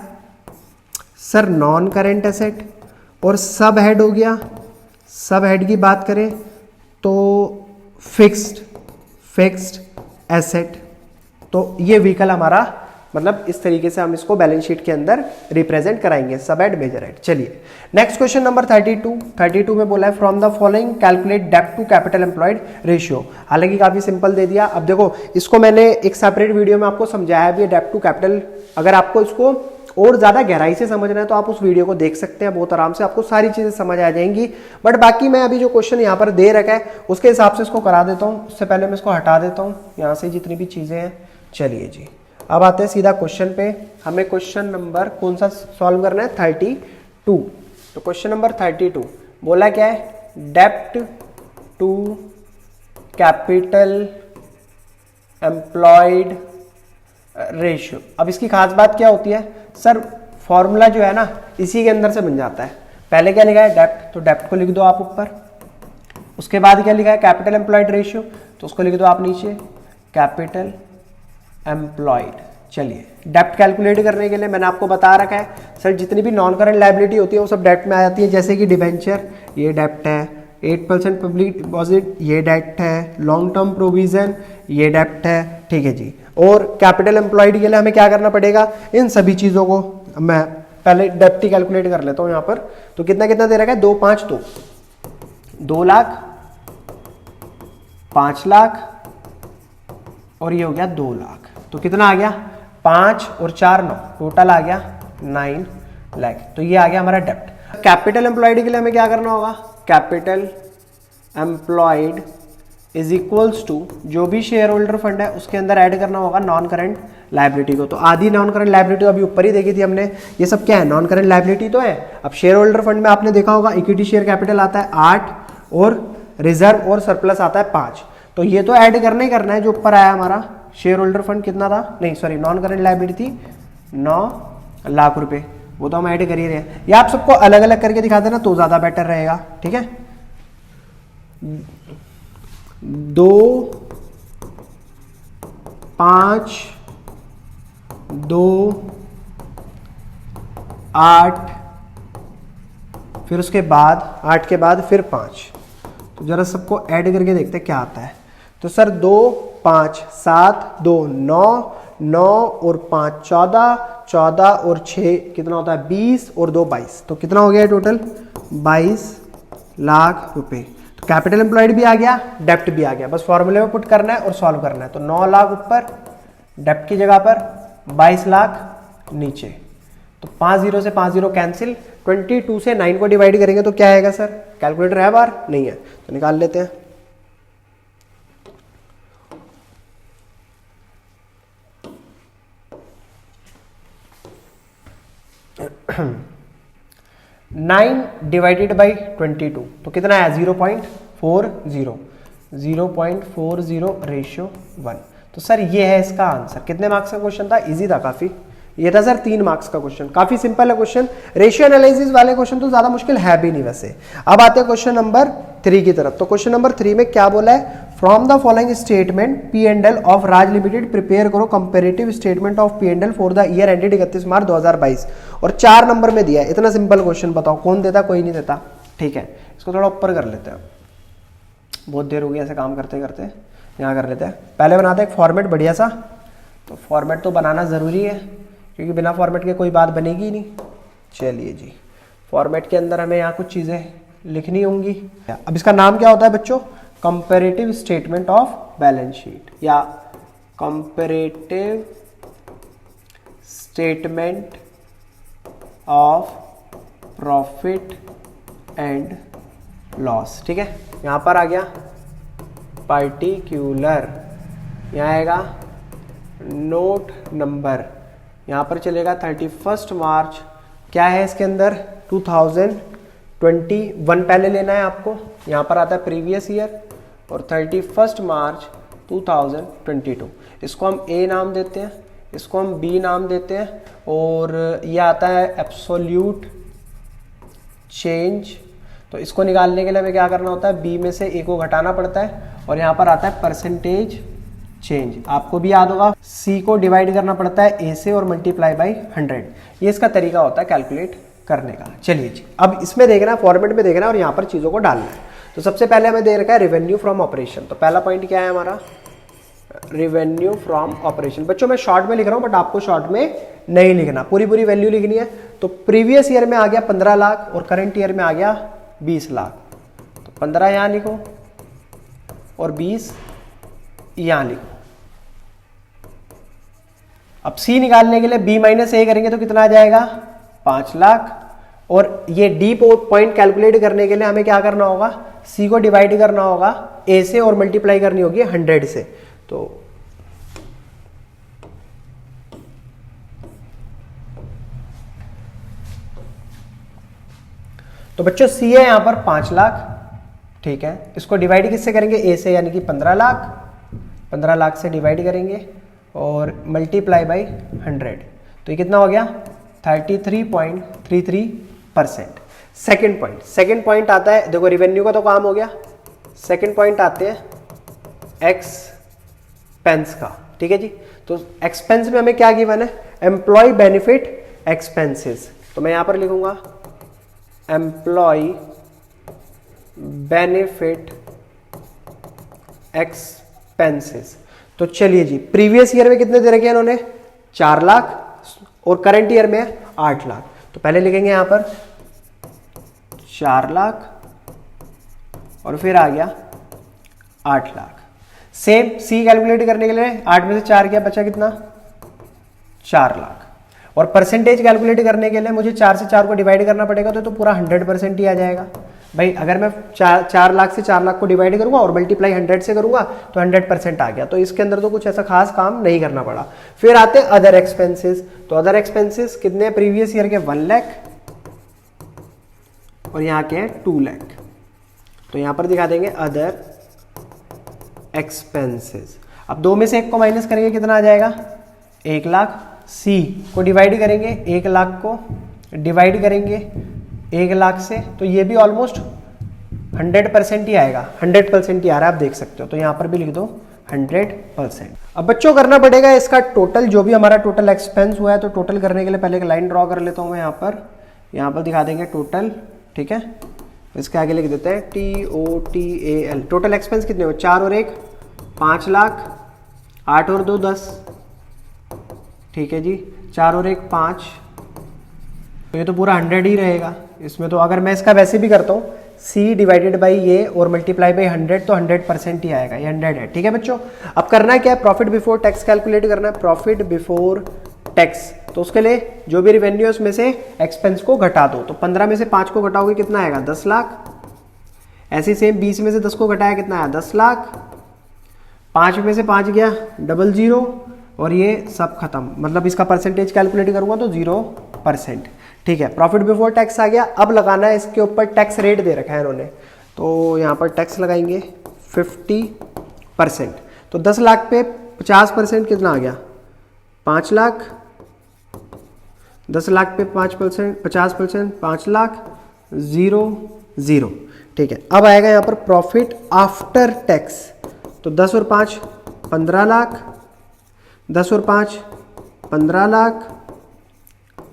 सर, नॉन करेंट एसेट, और सब हेड हो गया, सब हेड की बात करें तो फिक्स्ड एसेट। तो ये व्हीकल हमारा, मतलब इस तरीके से हम इसको बैलेंस शीट के अंदर रिप्रेजेंट कराएंगे, सब हेड मेजर हेड। चलिए नेक्स्ट क्वेश्चन नंबर 32 में बोला है फ्रॉम द फॉलोइंग कैलकुलेट डेब्ट टू कैपिटल एम्प्लॉयड रेशियो। हालांकि काफी सिंपल दे दिया। अब देखो, इसको मैंने एक सेपरेट वीडियो में आपको समझाया भी है, डेब्ट टू कैपिटल। अगर आपको इसको और ज्यादा गहराई से समझना है तो आप उस वीडियो को देख सकते हैं, बहुत आराम से आपको सारी चीजें समझ आ जाएंगी। बट बाकी मैं अभी जो क्वेश्चन यहाँ पर दे रखा है उसके हिसाब से इसको करा देता हूँ। उससे पहले मैं इसको हटा देता हूँ यहाँ से जितनी भी चीजें हैं। चलिए जी, अब आते हैं सीधा क्वेश्चन पे। हमें क्वेश्चन नंबर कौन सा सॉल्व करना है, 32। तो क्वेश्चन नंबर 32 बोला क्या है, डेब्ट टू कैपिटल एम्प्लॉयड रेशियो। अब इसकी खास बात क्या होती है सर, फॉर्मूला जो है ना इसी के अंदर से बन जाता है। पहले क्या लिखा है, डेब्ट, तो डेब्ट को लिख दो आप ऊपर। उसके बाद क्या लिखा है, कैपिटल एम्प्लॉयड रेशियो, तो उसको लिख दो आप नीचे। Capital employed. चलिए डेप्ट कैलकुलेट करने के लिए मैंने आपको बता रखा है सर जितनी भी नॉन करंट लायबिलिटी होती है वो सब डेप्ट में आ जाती है, जैसे कि डिबेंचर ये डेप्ट है, 8% पब्लिक डिपॉजिट ये डेप्ट है, लॉन्ग टर्म प्रोविजन ये डेप्ट है, ठीक है जी। और कैपिटल एम्प्लॉयड के लिए हमें क्या करना पड़ेगा, इन सभी चीज़ों को मैं पहले डेप्ट ही कैलकुलेट कर लेता हूँ यहाँ पर। तो कितना कितना दे रखा है, 2 5 2 लाख, 5 लाख और ये हो गया 2 लाख। तो कितना आ गया, 5 और 4 9, टोटल आ गया 9 लाख। तो ये आ गया हमारा डेप्ट। कैपिटल एम्प्लॉयड के लिए हमें क्या करना होगा, capital employed is equals to जो भी शेयर होल्डर फंड है उसके अंदर ऐड करना होगा नॉन करंट लायबिलिटी को। तो आधी नॉन करंट लायबिलिटी अभी ऊपर ही देखी थी हमने, ये सब क्या है, नॉन करंट लायबिलिटी तो है। अब शेयर होल्डर फंड में आपने देखा होगा इक्विटी शेयर कैपिटल आता है 8 और रिजर्व और सरप्लस आता है 5। तो ये तो ऐड करना ही करना है। जो ऊपर आया हमारा शेयर होल्डर फंड कितना था, नहीं सॉरी नॉन करंट लायबिलिटी थी 9 लाख रुपए, वो तो हम ऐड कर ही रहे हैं। या आप सबको अलग अलग करके दिखा देना तो ज्यादा बेटर रहेगा, ठीक है। 2 5 2 8 फिर उसके बाद 8 के बाद फिर 5। तो जरा सबको ऐड करके देखते हैं क्या आता है। तो सर 2 5 7 2 9 9 और 5 14 14 और 6 कितना होता है 20 और 2 22। तो कितना हो गया टोटल 22 लाख रुपए। तो कैपिटल एम्प्लॉयड भी आ गया, डेप्ट भी आ गया, बस फॉर्मूले में पुट करना है और सॉल्व करना है। तो 9 लाख ऊपर डेप्ट की जगह पर 22 लाख नीचे। तो 5 0 से 5 0 कैंसिल, 22 से 9 को डिवाइड करेंगे तो क्या आएगा सर, कैलकुलेटर है बाहर, नहीं है तो निकाल लेते हैं। नाइन डिवाइडेड बाई 22 तो कितना है 0.40, 0.40 रेशियो 1। तो सर ये है इसका आंसर। कितने मार्क्स का क्वेश्चन था, इजी था काफी। ये था सर 3 मार्क्स का क्वेश्चन, काफी सिंपल है क्वेश्चन। रेशियो एनालिसिस वाले क्वेश्चन तो ज्यादा मुश्किल है भी नहीं वैसे। अब आते हैं क्वेश्चन नंबर 3 की तरफ। तो क्वेश्चन नंबर 3 में क्या बोला है, from the following statement P&L of Raj limited prepare करो comparative statement of P&L for the year ended 31 March 2022। और 4 नंबर में दिया है। इतना सिंपल क्वेश्चन बताओ कौन देता, कोई नहीं देता, ठीक है। इसको थोड़ा ऊपर कर लेते हैं, बहुत देर हो गई ऐसे काम करते करते। यहाँ कर लेते हैं, पहले बनाते हैं एक फॉर्मेट बढ़िया सा। तो फॉर्मेट तो बनाना ज़रूरी है क्योंकि बिना फॉर्मेट के कोई बात बनेगी ही नहीं। चलिए जी, फॉर्मेट के अंदर हमें यहाँ कुछ चीज़ें लिखनी होंगी। अब इसका नाम क्या होता है बच्चों, comparative statement of balance sheet या comparative statement of profit and loss, ठीक है। यहाँ पर आ गया पार्टिकुलर, यहाँ आएगा नोट नंबर, यहाँ पर चलेगा 31 मार्च, क्या है इसके अंदर 2021 पहले लेना है आपको। यहाँ पर आता है प्रीवियस ईयर और 31 मार्च 2022। इसको हम ए नाम देते हैं, इसको हम बी नाम देते हैं और ये आता है एब्सोल्यूट चेंज। तो इसको निकालने के लिए हमें क्या करना होता है, बी में से ए को घटाना पड़ता है और यहाँ पर आता है परसेंटेज चेंज। आपको भी याद होगा सी को डिवाइड करना पड़ता है ए से और मल्टीप्लाई बाई 100। ये इसका तरीका होता है कैलकुलेट करने का। चलिए जी, अब इसमें देखना है, फॉर्मेट में देखना है और यहाँ पर चीज़ों को डालना है। तो सबसे पहले हमें दे रखा है रेवेन्यू फ्रॉम ऑपरेशन। तो पहला पॉइंट क्या है हमारा, रेवेन्यू फ्रॉम ऑपरेशन। बच्चों मैं शॉर्ट में लिख रहा हूँ बट आपको शॉर्ट में नहीं लिखना, पूरी पूरी वैल्यू लिखनी है। तो प्रीवियस ईयर में आ गया 15 लाख और करंट ईयर में आ गया 20 लाख। तो 15 यहाँ लिखो और 20 यहाँ लिखो। अब सी निकालने के लिए बी माइनस ए करेंगे तो कितना आ जाएगा 5 लाख। और ये डी पॉइंट कैलकुलेट करने के लिए हमें क्या करना होगा, सी को डिवाइड करना होगा ए से और मल्टीप्लाई करनी होगी 100 से। तो बच्चों सी है यहां पर 5 लाख, ठीक है। इसको डिवाइड किससे करेंगे, ए से, यानी कि 15 लाख। 15 लाख से डिवाइड करेंगे और मल्टीप्लाई बाई 100। तो ये कितना हो गया 33.33%। सेकंड पॉइंट आता है, देखो रिवेन्यू का तो काम हो गया। सेकंड पॉइंट आते हैं एक्सपेंडिचर। एक्सपेंस का, ठीक है जी। तो एक्सपेंस में हमें क्या गिवन है, एम्प्लॉय बेनिफिट एक्सपेंसेस, तो मैं यहां पर लिखूंगा एम्प्लॉय बेनिफिट एक्सपेंसेस। तो चलिए जी, प्रीवियस ईयर में कितने दे रखे हैं इन्होंने, 4 लाख, और करंट ईयर में 8 लाख। तो पहले लिखेंगे यहां पर 4 लाख और फिर आ गया 8 लाख। सेम सी कैलकुलेट करने के लिए 8 में से 4 किया, बचा कितना, 4 लाख। और परसेंटेज कैलकुलेट करने के लिए मुझे 4 से 4 को डिवाइड करना पड़ेगा, तो पूरा 100% ही आ जाएगा भाई। अगर मैं 4 लाख से 4 लाख को डिवाइड करूंगा और मल्टीप्लाई 100 से करूंगा तो 100% आ गया। तो इसके अंदर तो कुछ ऐसा खास काम नहीं करना पड़ा। फिर आते हैं अदर एक्सपेंसेस। तो अदर एक्सपेंसेस कितने, प्रीवियस ईयर के 1 लाख और यहाँ के 2 लाख। तो यहां पर दिखा देंगे अदर एक्सपेंसेस। अब 2 में से 1 को माइनस करेंगे, कितना आ जाएगा, 1 लाख। सी को डिवाइड करेंगे, 1 लाख को डिवाइड करेंगे 1 लाख से, तो ये भी ऑलमोस्ट 100% ही आएगा, 100% ही आ रहा है, आप देख सकते हो। तो यहां पर भी लिख दो 100%। अब बच्चों करना पड़ेगा इसका टोटल, जो भी हमारा टोटल एक्सपेंस हुआ है। तो टोटल करने के लिए पहले एक लाइन ड्रॉ कर लेता हूं मैं यहां पर दिखा देंगे टोटल, ठीक है। इसके आगे लिख देते हैं TOTAL। टोटल एक्सपेंस कितने हो, 4 और 1 5 लाख, 8 और 2 10, ठीक है जी, 4 और 1 5। तो ये तो पूरा 100 ही रहेगा इसमें। तो अगर मैं इसका वैसे भी करता हूँ C डिवाइडेड बाई ये और मल्टीप्लाई बाई 100, तो 100% ही आएगा, ये 100 है, ठीक है बच्चों। अब करना क्या है, प्रॉफिट बिफोर टैक्स कैलकुलेट करना है, प्रॉफिट बिफोर टैक्स। तो उसके लिए जो भी रिवेन्यू है उसमें से एक्सपेंस को घटा दो। तो 15 में से 5 को घटाओगे, कितना आएगा, 10 लाख। ऐसे सेम 20 में से 10 को घटाया, कितना आया, 10 लाख। 5 में से 5 गया, 00, और ये सब खत्म। मतलब इसका परसेंटेज कैलकुलेट करूंगा तो 0%, ठीक है। प्रॉफिट बिफोर टैक्स आ गया। अब लगाना है इसके ऊपर टैक्स रेट दे रखा है इन्होंने, तो यहाँ पर टैक्स लगाएंगे 50%। तो 10 लाख पे 50% कितना आ गया, 5 लाख। 10 लाख पे 5%, 50%, 5 लाख, 0, ठीक है। अब आएगा यहाँ पर प्रॉफिट आफ्टर टैक्स। तो 10 और 5 15 लाख, 10 और 5 15 लाख,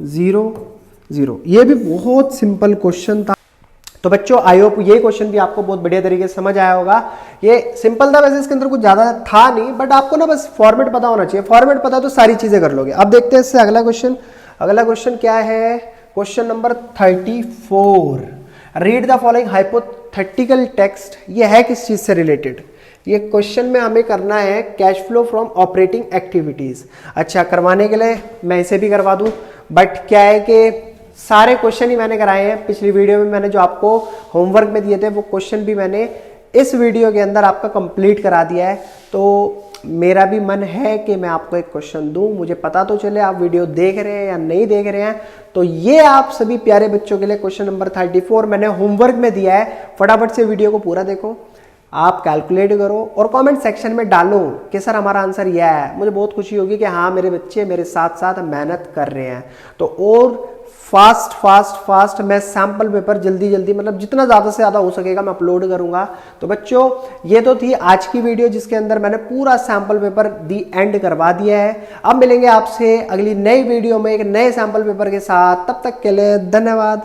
0। ये भी बहुत सिंपल क्वेश्चन था। तो बच्चों आई होप ये क्वेश्चन भी आपको बहुत बढ़िया तरीके से समझ आया होगा। ये सिंपल था, वैसे इसके अंदर कुछ ज्यादा था नहीं, बट आपको ना बस फॉर्मेट पता होना चाहिए। फॉर्मेट पता तो सारी चीजें कर लोगे। अब देखते हैं इससे अगला क्वेश्चन। अगला क्वेश्चन क्या है, question number 34। Read the following hypothetical text. ये है किस चीज से रिलेटेड, ये क्वेश्चन में हमें करना है cash flow from operating activities. अच्छा, करवाने के लिए मैं इसे भी करवा दूं, बट क्या है कि सारे क्वेश्चन ही मैंने कराए हैं। पिछली वीडियो में मैंने जो आपको होमवर्क में दिए थे वो क्वेश्चन भी मैंने इस वीडियो के अंदर आपका कंप्लीट करा दिया है। तो मेरा भी मन है कि मैं आपको एक क्वेश्चन दूं, मुझे पता तो चले आप वीडियो देख रहे हैं या नहीं देख रहे हैं। तो ये आप सभी प्यारे बच्चों के लिए क्वेश्चन नंबर 34 मैंने होमवर्क में दिया है। फटाफट से वीडियो को पूरा देखो, आप कैलकुलेट करो और कमेंट सेक्शन में डालो कि सर हमारा आंसर यह है। मुझे बहुत खुशी होगी कि हाँ मेरे बच्चे मेरे साथ साथ मेहनत कर रहे हैं। तो और फास्ट मैं सैंपल पेपर जल्दी मतलब जितना ज़्यादा से ज़्यादा हो सकेगा मैं अपलोड करूंगा। तो बच्चों ये तो थी आज की वीडियो जिसके अंदर मैंने पूरा सैंपल पेपर दी एंड करवा दिया है। अब मिलेंगे आपसे अगली नई वीडियो में एक नए सैंपल पेपर के साथ। तब तक के लिए धन्यवाद।